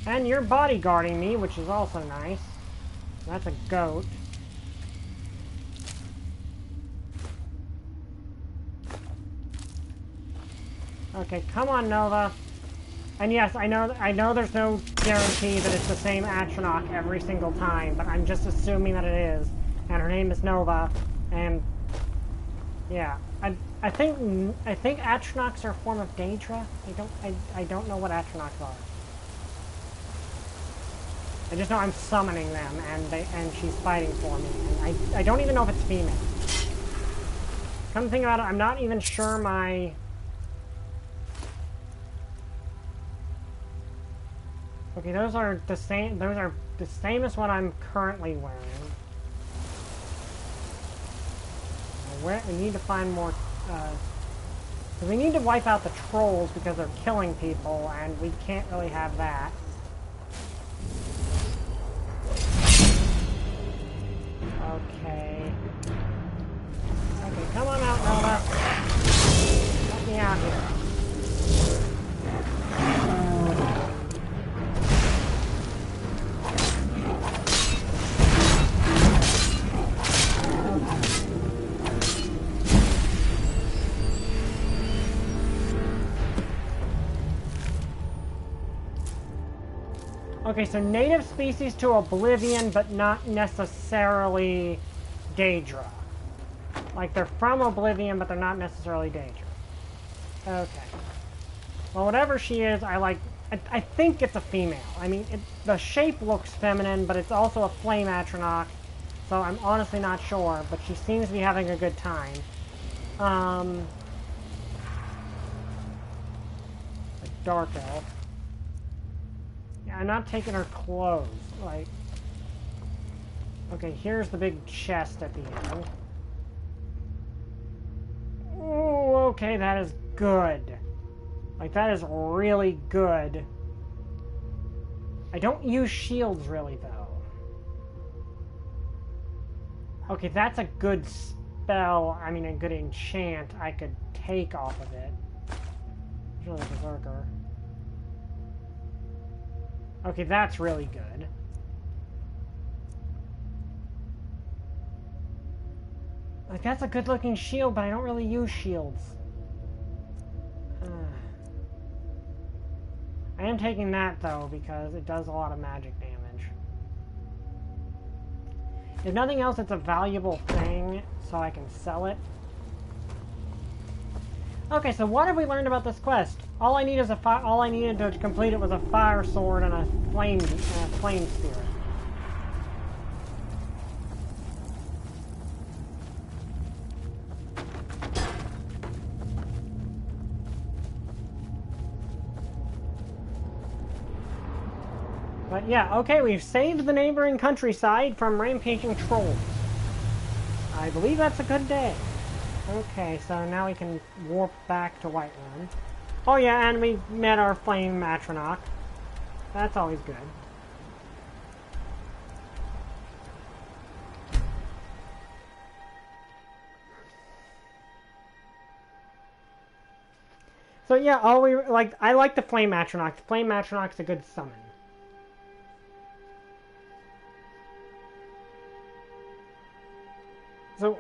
[SPEAKER 1] And you're bodyguarding me, which is also nice. That's a goat. Okay, come on, Nova. And yes, I know there's no guarantee that it's the same Atronach every single time, but I'm just assuming that it is. And her name is Nova, and yeah, I think Atronachs are a form of Daedra. I don't know what Atronachs are. I just know I'm summoning them, and she's fighting for me. And I don't even know if it's female. Come to think about it, I'm not even sure my... Okay, those are the same. Those are the same as what I'm currently wearing. I need to find more. Because we need to wipe out the trolls because they're killing people, and we can't really have that. Okay. Okay, come on out, Nova. Let me out here. Okay, so native species to Oblivion, but not necessarily Daedra. Like, they're from Oblivion, but they're not necessarily Daedra. Okay. Well, whatever she is, I think it's a female. I mean, the shape looks feminine, but it's also a flame Atronach, so I'm honestly not sure, but she seems to be having a good time. A dark elf. I'm not taking her clothes, like... Okay, here's the big chest at the end. Ooh, okay, that is good. Like, that is really good. I don't use shields, really, though. Okay, that's a good spell, I mean, a good enchant I could take off of it. It's really a berserker. Okay, that's really good. Like, that's a good-looking shield, but I don't really use shields. I am taking that, though, because it does a lot of magic damage. If nothing else, it's a valuable thing, so I can sell it. Okay, so what have we learned about this quest? All I need is all I needed to complete it was a fire sword and a flame spirit. But yeah, okay, we've saved the neighboring countryside from rampaging trolls. I believe that's a good day. Okay, so now we can warp back to Whiterun. Oh yeah, and we met our flame Atronach. That's always good. So yeah, I like the flame Atronach. The flame Atronach's a good summon. So,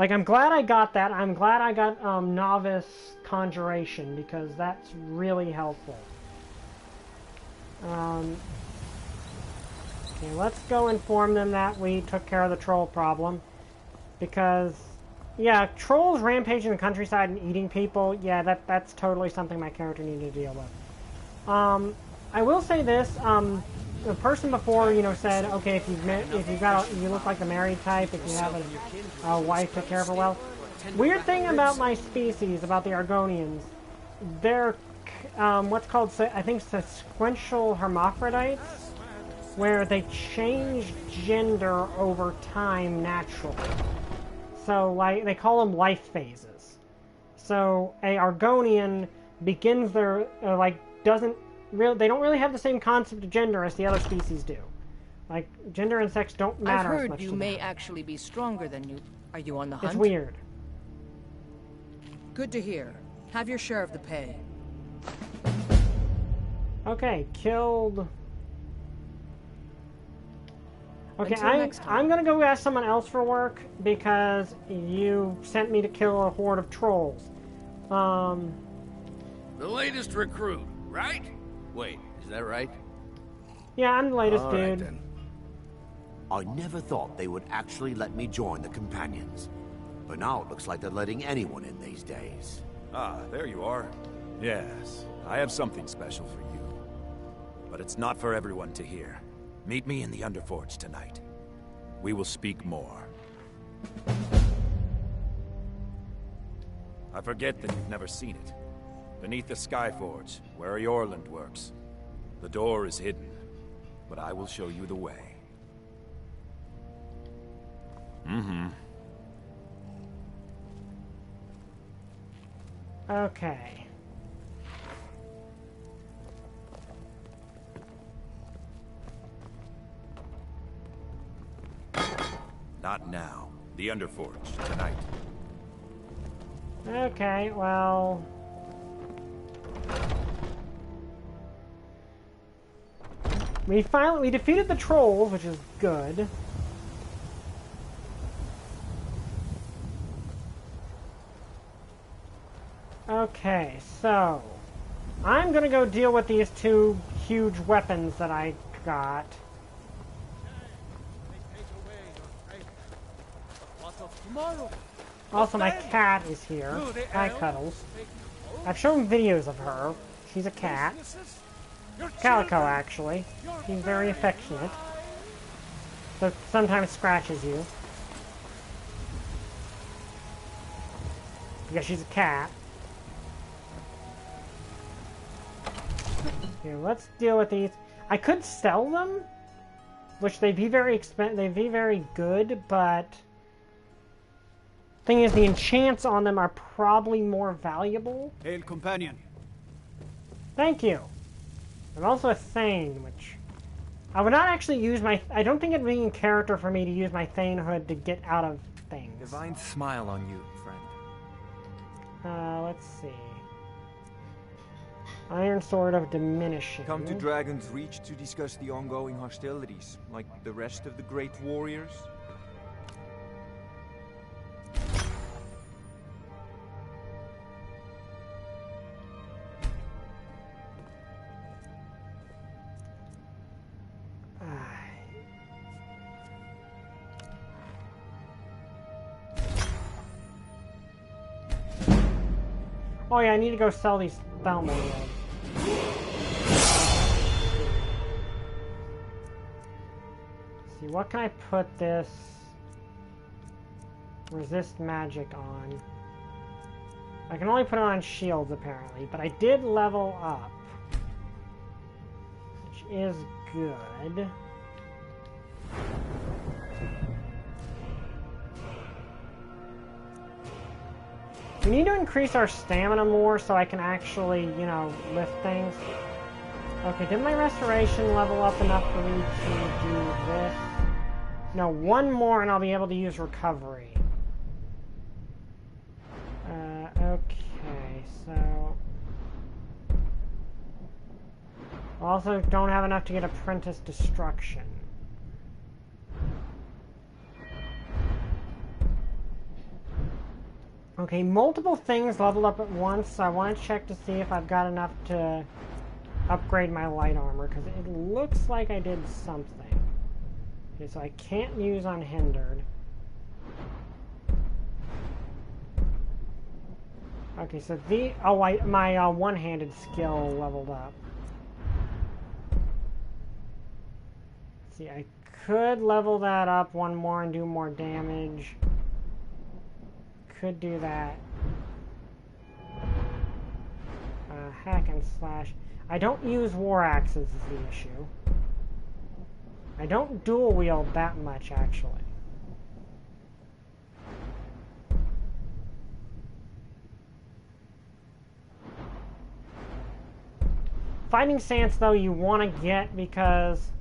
[SPEAKER 1] like, I'm glad I got that. I'm glad I got Novice Conjuration, because that's really helpful. Okay, let's go inform them that we took care of the troll problem. Because, yeah, trolls rampaging the countryside and eating people, yeah, that's totally something my character needed to deal with. I will say this, the person before, you know, said, okay, if you look like the married type, if you have a wife to care for well. Weird thing about my species, about the Argonians, they're what's called, I think, sequential hermaphrodites, where they change gender over time naturally. So, like, they call them life phases. So, a Argonian begins their, they don't really have the same concept of gender as the other species do. Like, gender and sex don't
[SPEAKER 13] I've
[SPEAKER 1] matter as
[SPEAKER 13] heard
[SPEAKER 1] much
[SPEAKER 13] you
[SPEAKER 1] to
[SPEAKER 13] may
[SPEAKER 1] them.
[SPEAKER 13] actually be stronger than you. Are you on the hunt?
[SPEAKER 1] It's weird.
[SPEAKER 13] Good to hear. Have your share of the pay.
[SPEAKER 1] Okay, killed... Okay,
[SPEAKER 13] Until next time.
[SPEAKER 1] I'm gonna go ask someone else for work because you sent me to kill a horde of trolls.
[SPEAKER 16] The latest recruit, right? Wait, is that right?
[SPEAKER 1] Yeah, I'm the latest
[SPEAKER 16] All right,
[SPEAKER 1] dude.
[SPEAKER 16] then.
[SPEAKER 17] I never thought they would actually let me join the companions. But now it looks like they're letting anyone in these days.
[SPEAKER 15] Ah, there you are. Yes, I have something special for you. But it's not for everyone to hear. Meet me in the Underforge tonight. We will speak more. I forget that you've never seen it. Beneath the Skyforge, where Yorland works. The door is hidden, but I will show you the way.
[SPEAKER 1] Okay.
[SPEAKER 15] Not now. The Underforge, tonight.
[SPEAKER 1] Okay, well... We defeated the trolls, which is good. Okay, so... I'm gonna go deal with these two huge weapons that I got. Also, my cat is here. Hi, Cuddles. I've shown videos of her. She's a cat. Calico, actually. She's very affectionate. So sometimes scratches you. Because she's a cat. Here, let's deal with these. I could sell them, which they'd be very they'd be very good, but thing is, the enchants on them are probably more valuable.
[SPEAKER 3] Hail, companion.
[SPEAKER 1] Thank you. I'm also a Thane, which I would not actually use my. I don't think it'd be in character for me to use my Thanehood to get out of things.
[SPEAKER 11] Divine smile on you, friend.
[SPEAKER 1] Let's see. Iron Sword of Diminishing.
[SPEAKER 11] Come to Dragon's Reach to discuss the ongoing hostilities, like the rest of the great warriors?
[SPEAKER 1] Oh yeah, I need to go sell these Thelma robes. See, what can I put this resist magic on? I can only put it on shields apparently, but I did level up, which is good. We need to increase our stamina more so I can actually, you know, lift things. Okay, did my restoration level up enough for me to do this? No, one more and I'll be able to use recovery. Okay, so... Also don't have enough to get Apprentice Destruction. Okay, multiple things leveled up at once, so I want to check to see if I've got enough to upgrade my light armor, because it looks like I did something. Okay, so I can't use Unhindered. Okay, so the... Oh, my one-handed skill leveled up. Let's see, I could level that up one more and do more damage. Could do that. Hack and slash. I don't use war axes is the issue. I don't dual wield that much actually. Fighting stance though you want to get because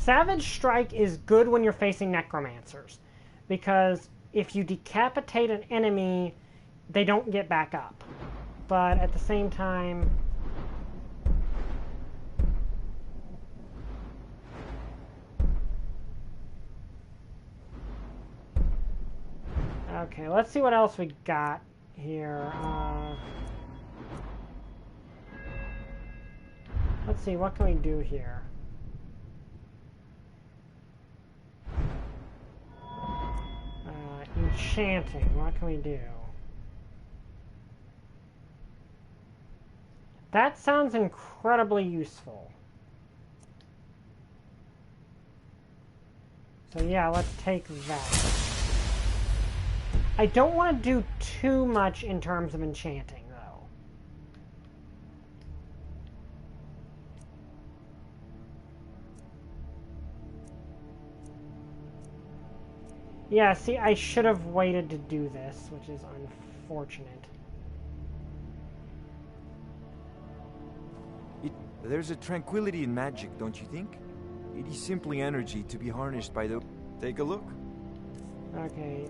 [SPEAKER 1] Savage Strike is good when you're facing necromancers, because if you decapitate an enemy, they don't get back up. But at the same time... Okay, let's see what else we got here. Let's see, what can we do here? Enchanting, what can we do? That sounds incredibly useful. So yeah, let's take that. I don't want to do too much in terms of enchanting, though. Yeah, see, I should have waited to do this, which is unfortunate.
[SPEAKER 11] There's a tranquility in magic, don't you think? It is simply energy to be harnessed by the... Take a look.
[SPEAKER 1] Okay.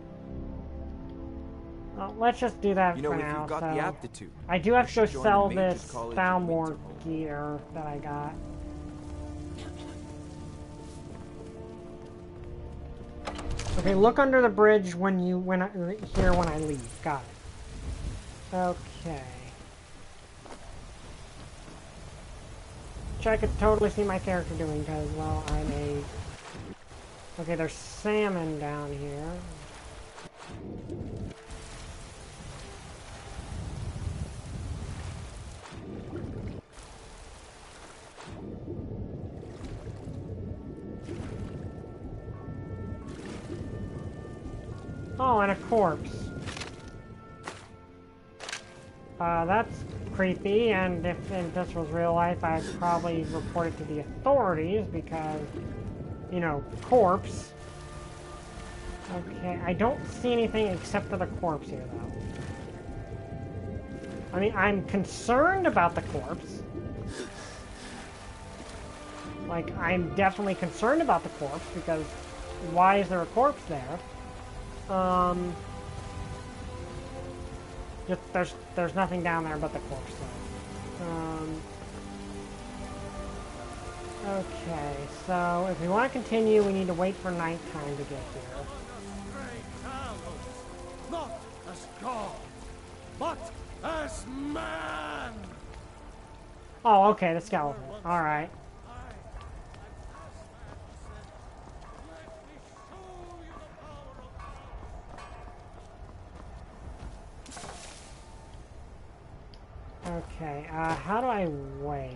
[SPEAKER 1] Well, let's just do that for now.
[SPEAKER 11] If you've got the aptitude,
[SPEAKER 1] I do have to go sell this Foulmore gear that I got. Okay, look under the bridge when I leave. Got it. Okay. Which I could totally see my character doing because, well, I'm a... Okay, there's salmon down here. Oh, and a corpse. That's creepy, and if this was real life, I'd probably report it to the authorities because, you know, corpse. Okay, I don't see anything except for the corpse here, though. I mean, I'm concerned about the corpse. Like, I'm definitely concerned about the corpse because why is there a corpse there? Just, there's nothing down there but the corpse, though. Okay, so if we want to continue, we need to wait for nighttime to get here.
[SPEAKER 18] Not as God, but as man!
[SPEAKER 1] Oh, okay, the skeleton. Alright. Okay, how do I wait?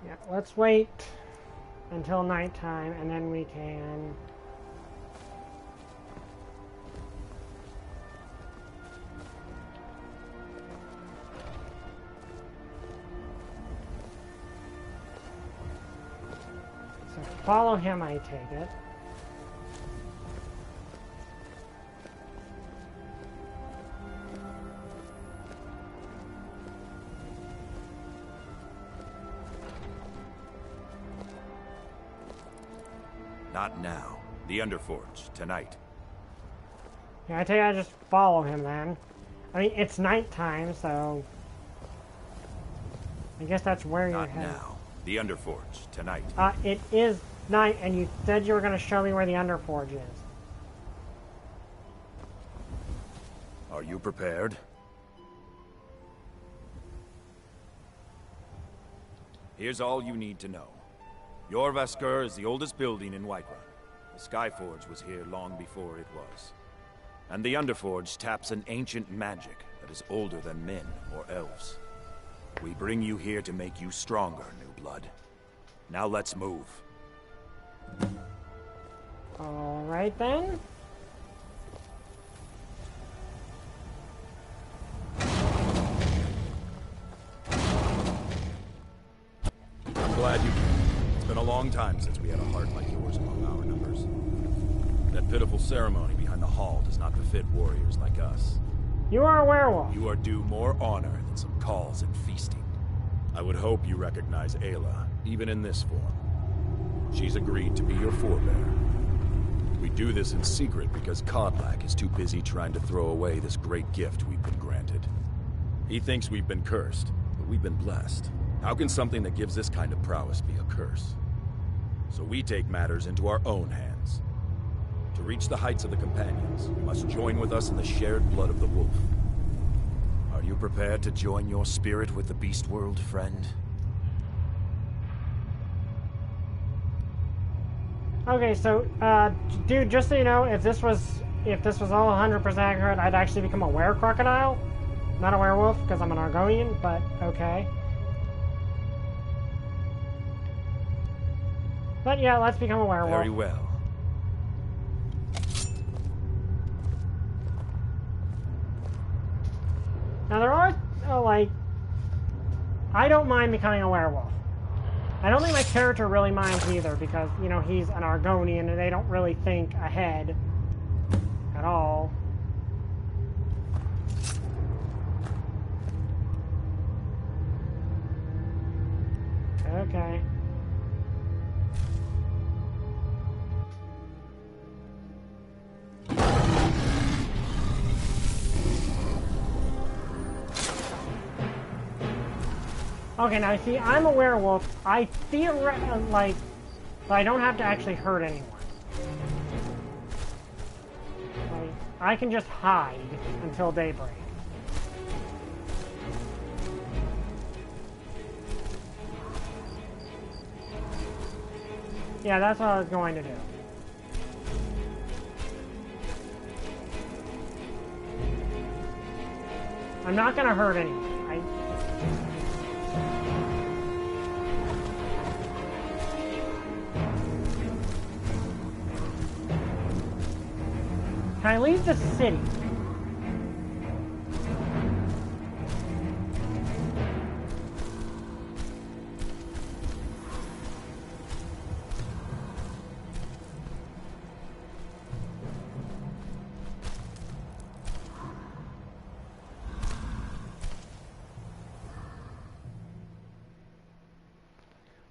[SPEAKER 1] Yeah, let's wait until nighttime and then we can... Follow him, I take it.
[SPEAKER 15] Not now. The Underforge, tonight.
[SPEAKER 1] Yeah, I take it I just follow him then. I mean, it's nighttime, so... I guess that's where you're headed.
[SPEAKER 15] Not now. The Underforge, tonight.
[SPEAKER 1] It is night, and you said you were going to show me where the Underforge is.
[SPEAKER 15] Are you prepared? Here's all you need to know. Jorvaskr is the oldest building in Whiterun. The Skyforge was here long before it was. And the Underforge taps an ancient magic that is older than men or elves. We bring you here to make you stronger, new blood. Now let's move.
[SPEAKER 1] Alright then.
[SPEAKER 15] I'm glad you came. It's been a long time since we had a heart like yours among our numbers. That pitiful ceremony behind the hall does not befit warriors like us.
[SPEAKER 1] You are a werewolf.
[SPEAKER 15] You are due more honor than some calls and feasting. I would hope you recognize Ayla, even in this form. She's agreed to be your forebear. We do this in secret because Kodlak is too busy trying to throw away this great gift we've been granted. He thinks we've been cursed, but we've been blessed. How can something that gives this kind of prowess be a curse? So we take matters into our own hands. To reach the heights of the Companions, you must join with us in the shared blood of the wolf. Are you prepared to join your spirit with the beast world, friend?
[SPEAKER 1] Okay, so, dude, just so you know, if this was all 100% accurate, I'd actually become a were-crocodile. Not a werewolf, because I'm an Argonian, but okay. But yeah, let's become a werewolf.
[SPEAKER 15] Very well.
[SPEAKER 1] Now there are, like, I don't mind becoming a werewolf. I don't think my character really minds either, because, you know, he's an Argonian and they don't really think ahead at all. Okay. Okay, now see, I'm a werewolf. I like, but I don't have to actually hurt anyone. Like, I can just hide until daybreak. Yeah, that's what I was going to do. I'm not going to hurt anyone. Can I leave the city?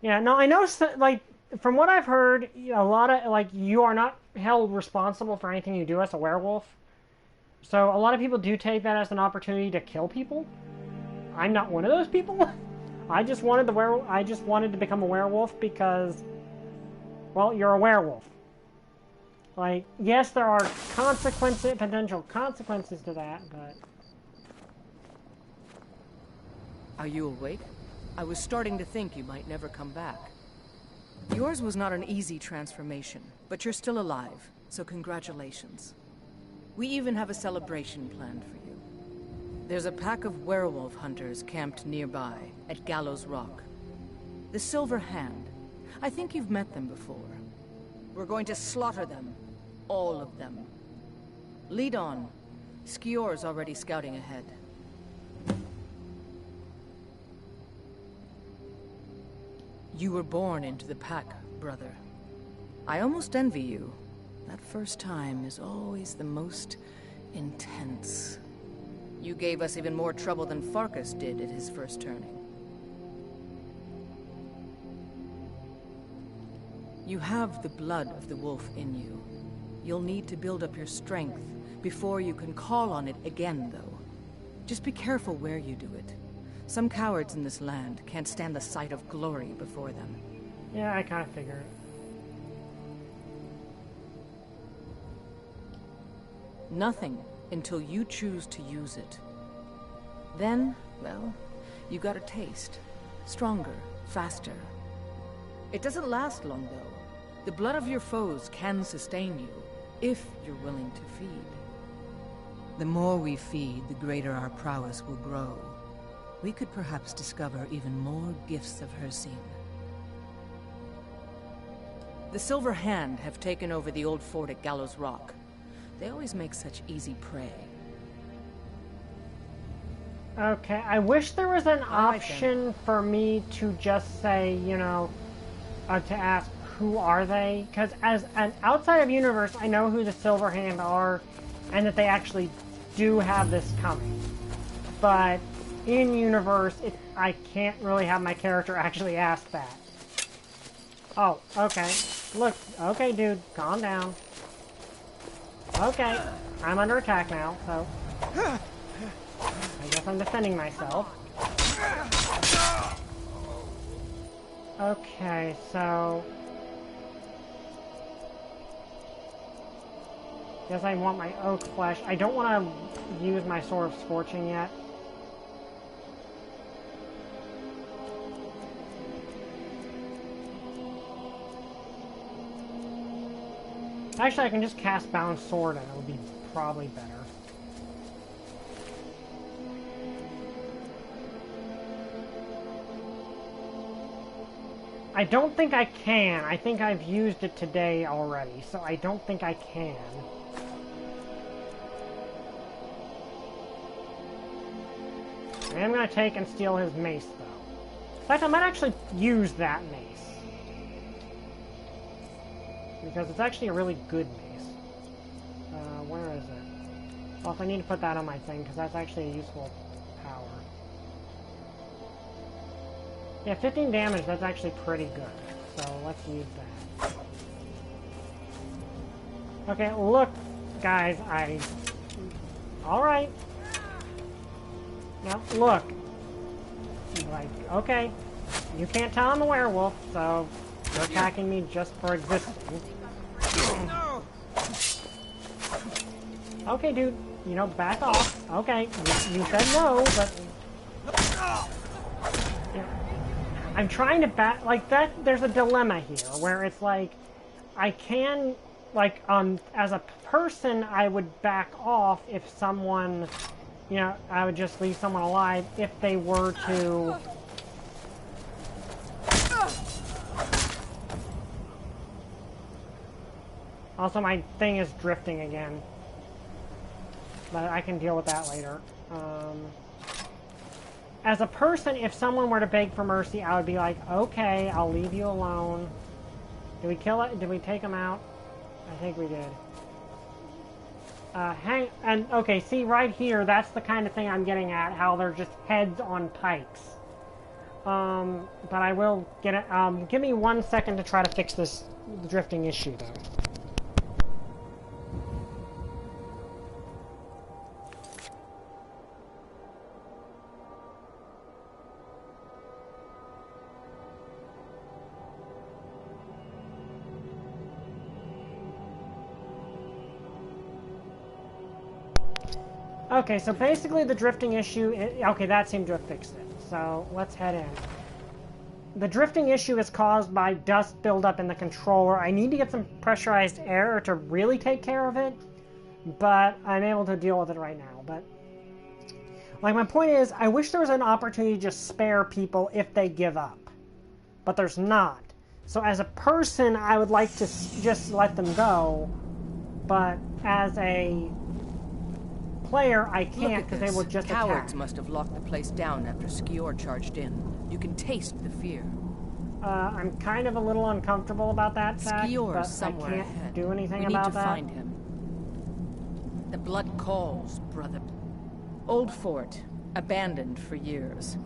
[SPEAKER 1] Yeah, no, I noticed that, like, from what I've heard, a lot of, like, you are not held responsible for anything you do as a werewolf. So a lot of people do take that as an opportunity to kill people. I'm not one of those people. I just wanted to become a werewolf because, well, you're a werewolf. Like, yes, there are potential consequences to that, but...
[SPEAKER 13] Are you awake? I was starting to think you might never come back. Yours was not an easy transformation, but you're still alive, so congratulations. We even have a celebration planned for you. There's a pack of werewolf hunters camped nearby, at Gallows Rock. The Silver Hand. I think you've met them before. We're going to slaughter them. All of them. Lead on. Skior's already scouting ahead. You were born into the pack, brother. I almost envy you. That first time is always the most intense. You gave us even more trouble than Farkas did at his first turning. You have the blood of the wolf in you. You'll need to build up your strength before you can call on it again, though. Just be careful where you do it. Some cowards in this land can't stand the sight of glory before them.
[SPEAKER 1] Yeah, I kind of figured.
[SPEAKER 13] Nothing until you choose to use it. Then, well, you got a taste. Stronger, faster. It doesn't last long, though. The blood of your foes can sustain you, if you're willing to feed. The more we feed, the greater our prowess will grow. We could perhaps discover even more gifts of Hircine. The Silver Hand have taken over the old fort at Gallows Rock. They always make such easy prey.
[SPEAKER 1] Okay, I wish there was an option for me to just say, you know, to ask who are they, because as an outside of universe, I know who the Silverhand are, and that they actually do have this coming. But in universe, I can't really have my character actually ask that. Oh, okay. Look, okay, dude, calm down. Okay, I'm under attack now, so I guess I'm defending myself. Okay, so guess I want my oak flesh. I don't want to use my Sword of Scorching yet. Actually, I can just cast Bound Sword and it'll be probably better. I don't think I can. I think I've used it today already, so I don't think I can. I am going to take and steal his mace, though. In fact, I might actually use that mace. Because it's actually a really good mace. Where is it? Well, if I need to put that on my thing, because that's actually a useful power. Yeah, 15 damage, that's actually pretty good. So, let's use that. Okay, look, guys, Alright. Now, look. Like, okay. You can't tell I'm a werewolf, so you're attacking me just for existing. Okay, dude. You know, back off. Okay, you said no, but... Yeah. I'm trying to back... Like, that... There's a dilemma here, where it's like... I can... Like, as a person, I would back off if someone... You know, I would just leave someone alive if they were to... Also, my thing is drifting again. But I can deal with that later. As a person, if someone were to beg for mercy, I would be like, okay, I'll leave you alone. Did we kill it? Did we take him out? I think we did. Okay, see right here, that's the kind of thing I'm getting at, how they're just heads on pikes. But I will get it, give me 1 second to try to fix this drifting issue, though. Okay, so basically the drifting issue... Okay, that seemed to have fixed it. So, let's head in. The drifting issue is caused by dust buildup in the controller. I need to get some pressurized air to really take care of it, but I'm able to deal with it right now. But, like, my point is, I wish there was an opportunity to just spare people if they give up. But there's not. So as a person, I would like to just let them go, but as a... player, I can't because they will just
[SPEAKER 13] Cowards
[SPEAKER 1] attack.
[SPEAKER 13] Must have locked the place down after Skior charged in. You can taste the fear.
[SPEAKER 1] I'm kind of a little uncomfortable about that fact, but
[SPEAKER 13] somewhere
[SPEAKER 1] I can't
[SPEAKER 13] ahead.
[SPEAKER 1] do anything
[SPEAKER 13] we
[SPEAKER 1] about
[SPEAKER 13] need to
[SPEAKER 1] that.
[SPEAKER 13] Find him. The blood calls, brother. Old fort, abandoned for years.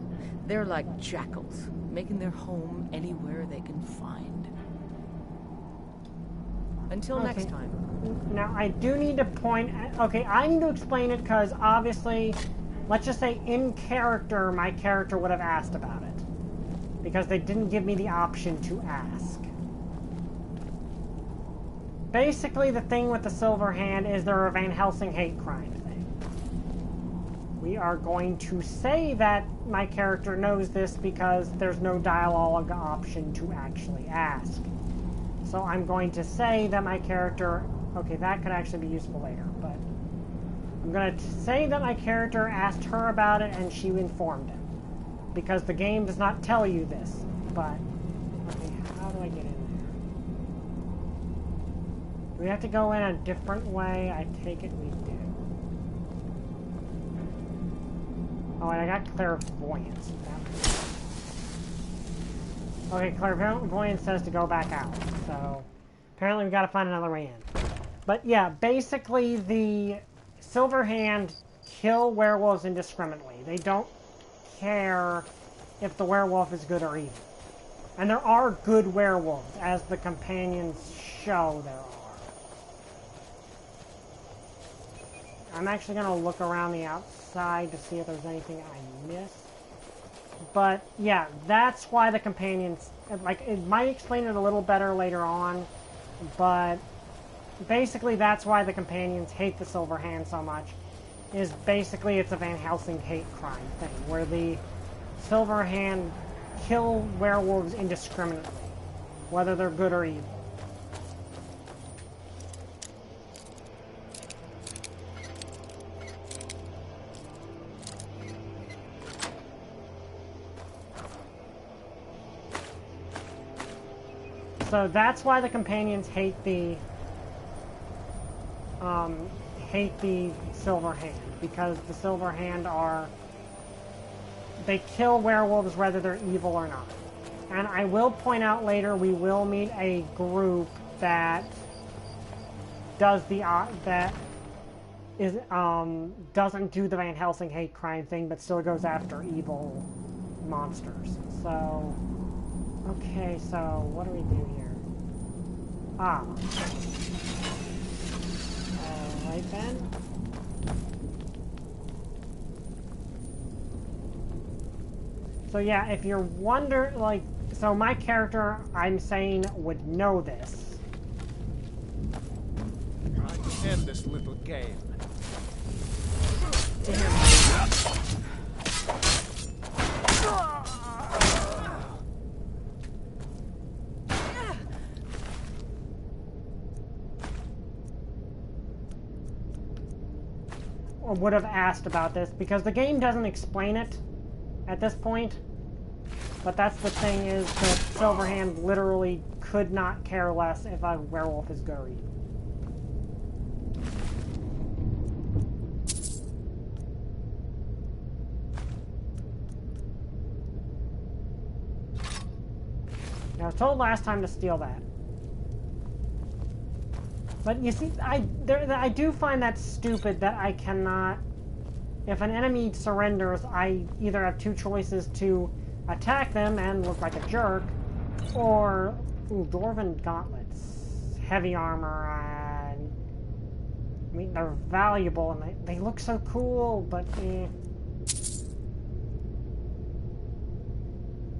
[SPEAKER 13] They're like jackals, making their home anywhere they can find. Until next time.
[SPEAKER 1] Now, I do need to point... Okay, I need to explain it because, obviously, let's just say in character, my character would have asked about it. Because they didn't give me the option to ask. Basically, the thing with the Silver Hand is they're a Van Helsing hate crime thing. We are going to say that my character knows this because there's no dialogue option to actually ask. So I'm going to say that my character... Okay, that could actually be useful later, but... I'm going to say that my character asked her about it and she informed him. Because the game does not tell you this, but... Okay, how do I get in there? Do we have to go in a different way? I take it we do. Oh, and I got clairvoyance. Okay, clairvoyance says to go back out, so apparently we gotta find another way in. But yeah, basically the Silver Hand kill werewolves indiscriminately. They don't care if the werewolf is good or evil. And there are good werewolves, as the companions show there are. I'm actually going to look around the outside to see if there's anything I missed. But yeah, that's why the companions, like, it might explain it a little better later on, but basically that's why the companions hate the Silver Hand so much, is basically it's a Van Helsing hate crime thing, where the Silver Hand kill werewolves indiscriminately, whether they're good or evil. So that's why the companions hate the Silver Hand, because the Silver Hand they kill werewolves whether they're evil or not. And I will point out later we will meet a group that does doesn't do the Van Helsing hate crime thing, but still goes after evil monsters. So okay, so what do we do here? Alright then. So yeah, if you're wondering, like, so my character, I'm saying, would know this.
[SPEAKER 10] I end this little game.
[SPEAKER 1] Or would have asked about this, because the game doesn't explain it at this point. But that's the thing, is that Silverhand literally could not care less if a werewolf is good or evil. I was told last time to steal that. But you see, I do find that stupid that I cannot... If an enemy surrenders, I either have two choices to attack them and look like a jerk, or... Ooh, Dwarven gauntlets. Heavy armor, and... I mean, they're valuable, and they look so cool, but eh.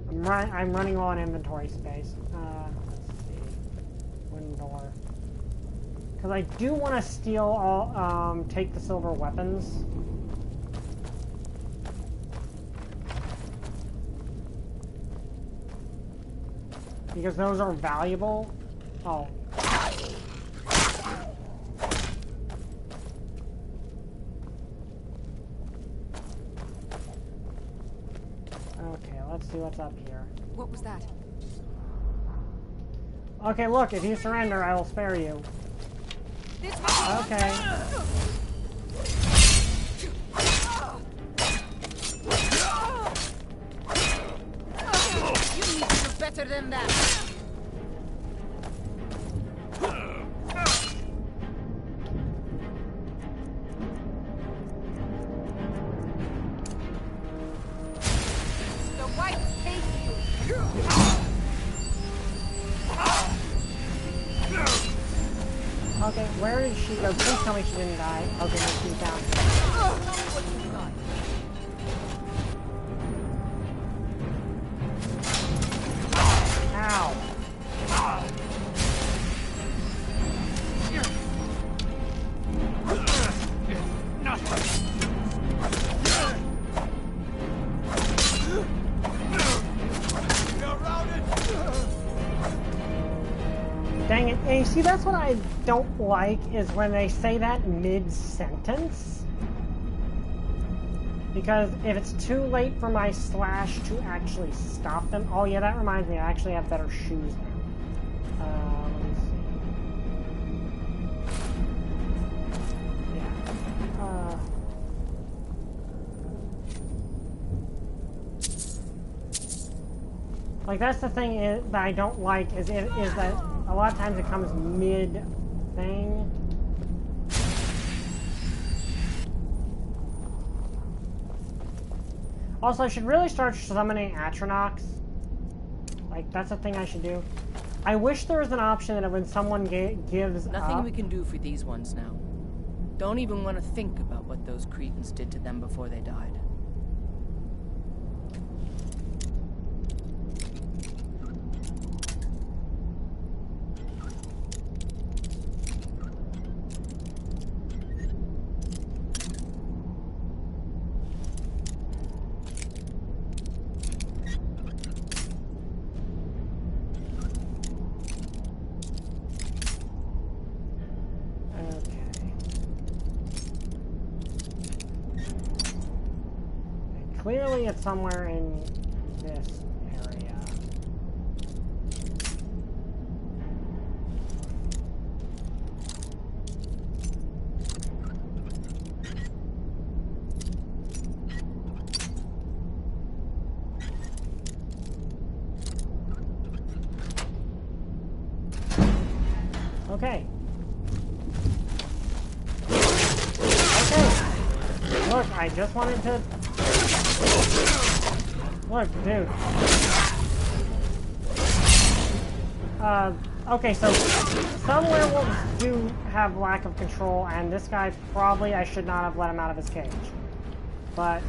[SPEAKER 1] I'm running low on inventory space. Let's see. Wooden door. Because I do want to steal all, take the silver weapons. Because those are valuable. Oh. Okay, let's see what's up here.
[SPEAKER 12] What was that?
[SPEAKER 1] Okay, look, if you surrender, I will spare you. Okay.
[SPEAKER 8] You need to do better than that. The whites hate you.
[SPEAKER 1] Okay, where did she go? Please tell me she didn't die. Okay, no, she's down. Ow. Dang it. And you see, that's what I don't like, is when they say that mid-sentence. Because if it's too late for my slash to actually stop them... Oh yeah, that reminds me, I actually have better shoes now. Let me see. Yeah. Like, that's the thing that I don't like, is that a lot of times it comes mid-thing. Also, I should really start summoning Atronachs. Like, that's a thing I should do. I wish there was an option that when someone gives
[SPEAKER 13] Nothing we can do for these ones now. Don't even want to think about what those Cretans did to them before they died.
[SPEAKER 1] Clearly it's somewhere in this area. Okay. Okay. Look, I just wanted to... Look, dude. Okay, so some werewolves do have lack of control, and this guy probably, I should not have let him out of his cage. But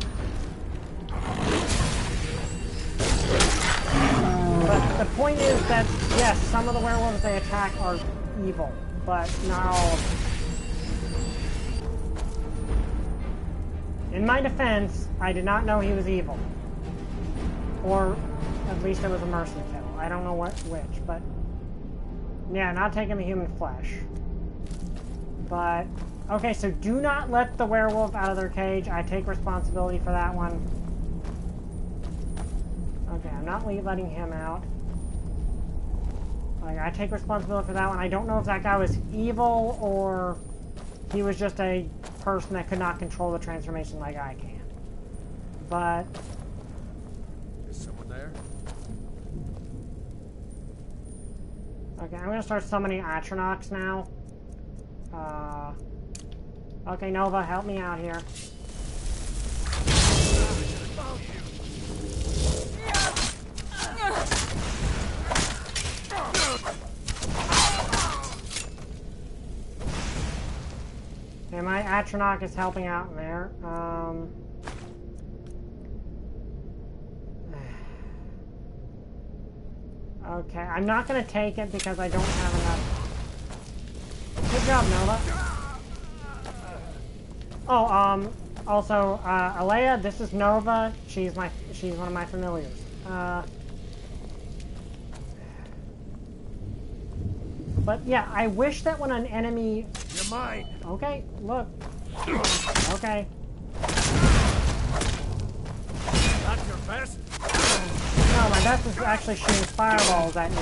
[SPEAKER 1] the point is that, yes, some of the werewolves they attack are evil, but not all of them. In my defense, I did not know he was evil. Or at least it was a mercy kill. I don't know which, but yeah, not taking the human flesh. But okay, so do not let the werewolf out of their cage. I take responsibility for that one. Okay, I'm not letting him out. Like, I take responsibility for that one. I don't know if that guy was evil or he was just a person that could not control the transformation like I can. But
[SPEAKER 10] is someone there?
[SPEAKER 1] Okay, I'm gonna start summoning Atronachs now. Okay, Nova, help me out here. Okay, my Atronach is helping out in there. Okay, I'm not going to take it because I don't have enough. Good job, Nova. Oh, also, Alea, this is Nova. She's one of my familiars. But yeah, I wish that when an enemy...
[SPEAKER 18] You're mine!
[SPEAKER 1] Okay, look. Okay.
[SPEAKER 18] Not your best?
[SPEAKER 1] No, my best is actually shooting fireballs at me.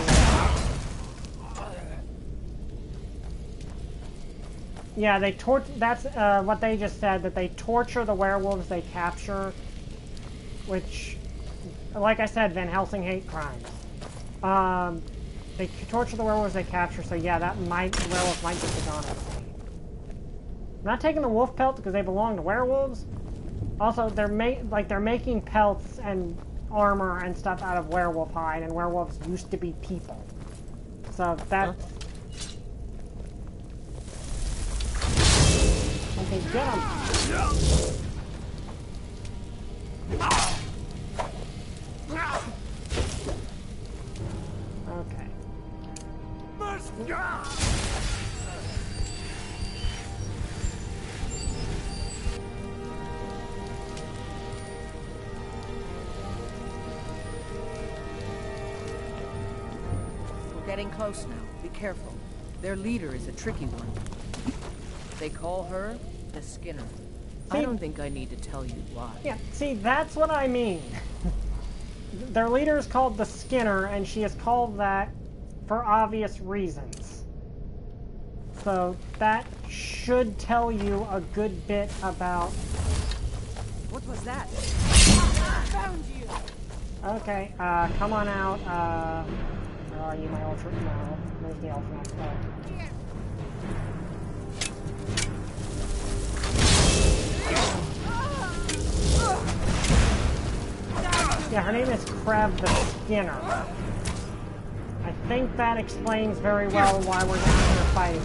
[SPEAKER 1] Yeah, they that's what they just said, that they torture the werewolves they capture, which, like I said, Van Helsing hate crimes. They torture the werewolves they capture, so yeah, the werewolf might just be gone. I'm not taking the wolf pelt because they belong to werewolves. Also, they're making pelts and armor and stuff out of werewolf hide, and werewolves used to be people. So that's... Okay, get him! Okay.
[SPEAKER 13] We're getting close now. Be careful. Their leader is a tricky one. They call her the Skinner. I don't think I need to tell you why.
[SPEAKER 1] Yeah, see, that's what I mean. Their leader is called the Skinner, and she is called that for obvious reasons. So that should tell you a good bit about...
[SPEAKER 6] What was that?
[SPEAKER 14] I found you!
[SPEAKER 1] Okay, come on out. Where are you, my ultra? No, where's the elf next? Yeah, her name is Crab the Skinner. I think that explains very well why we're down here fighting.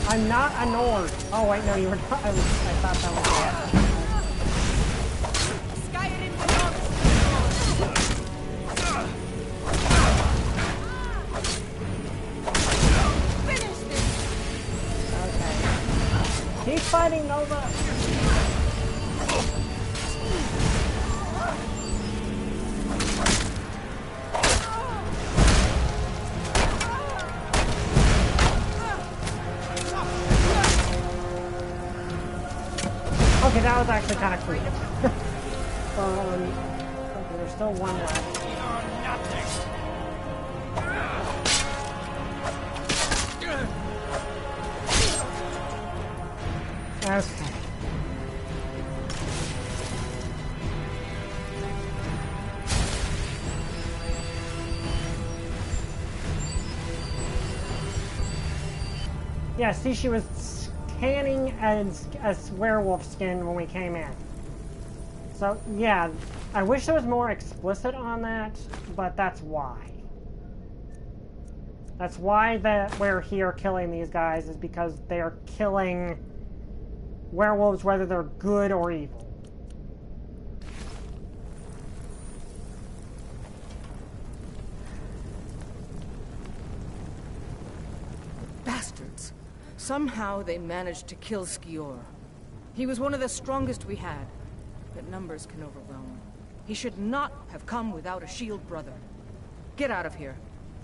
[SPEAKER 1] I'm not a Nord. Oh wait, no, you were not. I thought that was
[SPEAKER 8] Skyrim belongs to Finish this.
[SPEAKER 1] okay. Keep fighting, Nova. Okay, that was actually kind of cool. Okay, there's still one left. Okay. Yeah, see, she was tanning as a werewolf skin when we came in. So, yeah, I wish there was more explicit on that, but that's why. That's why we're here killing these guys, is because they are killing werewolves, whether they're good or evil.
[SPEAKER 13] Bastards. Somehow they managed to kill Skior. He was one of the strongest we had, but numbers can overwhelm. He should not have come without a shield brother. Get out of here.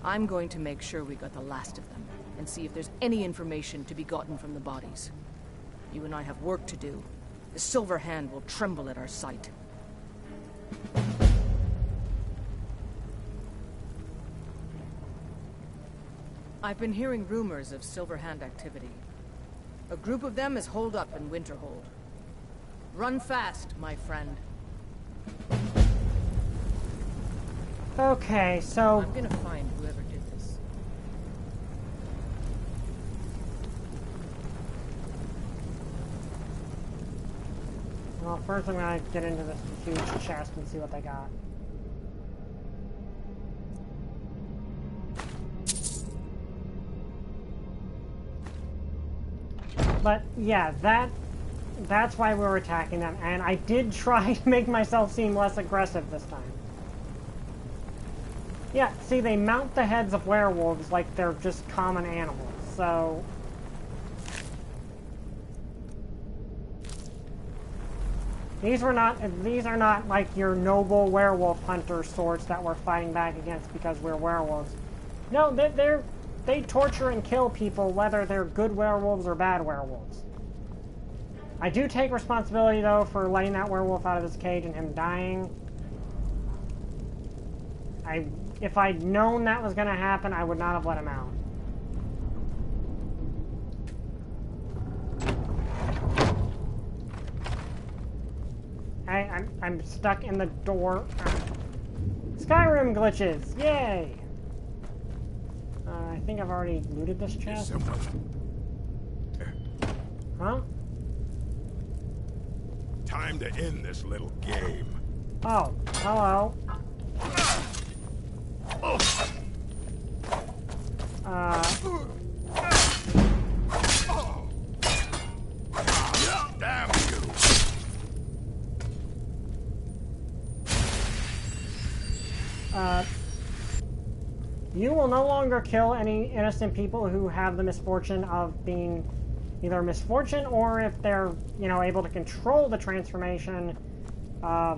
[SPEAKER 13] I'm going to make sure we got the last of them, and see if there's any information to be gotten from the bodies. You and I have work to do. The Silver Hand will tremble at our sight. I've been hearing rumors of Silver Hand activity. A group of them is holed up in Winterhold. Run fast, my friend.
[SPEAKER 1] Okay, so...
[SPEAKER 13] I'm gonna find whoever did this.
[SPEAKER 1] Well, first I'm gonna get into this huge chest and see what they got. But yeah, that's why we were attacking them, and I did try to make myself seem less aggressive this time. Yeah, see, they mount the heads of werewolves like they're just common animals, so... These are not like your noble werewolf hunter sorts that we're fighting back against because we're werewolves. No, they torture and kill people whether they're good werewolves or bad werewolves. I do take responsibility, though, for letting that werewolf out of his cage and him dying. If I'd known that was going to happen, I would not have let him out. I'm stuck in the door. Skyrim glitches! Yay! I think I've already looted this chest. Huh?
[SPEAKER 19] Time to end this little game.
[SPEAKER 1] Oh, hello.
[SPEAKER 19] Damn you!
[SPEAKER 1] You will no longer kill any innocent people who have the misfortune of being either misfortune or if they're, you know, able to control the transformation. I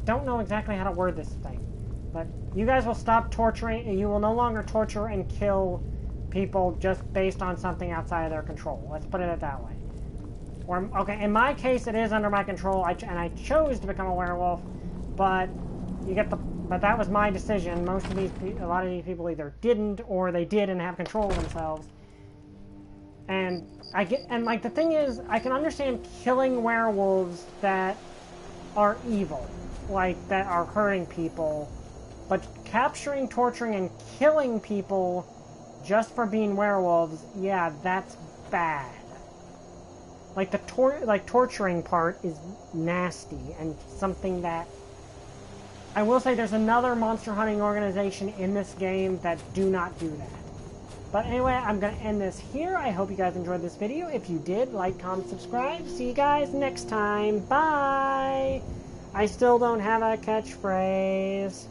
[SPEAKER 1] don't know exactly how to word this thing, but you guys will stop torturing, and you will no longer torture and kill people just based on something outside of their control. Let's put it that way. Or, okay, in my case, it is under my control, and I chose to become a werewolf, but you get the. But that was my decision. A lot of these people either didn't, or they did and have control of themselves. And like the thing is, I can understand killing werewolves that are evil, like, that are hurting people. But capturing, torturing, and killing people just for being werewolves, yeah, that's bad. Like, the torturing part is nasty, and something that... I will say there's another monster hunting organization in this game that do not do that. But anyway, I'm going to end this here. I hope you guys enjoyed this video. If you did, like, comment, subscribe. See you guys next time. Bye! I still don't have a catchphrase.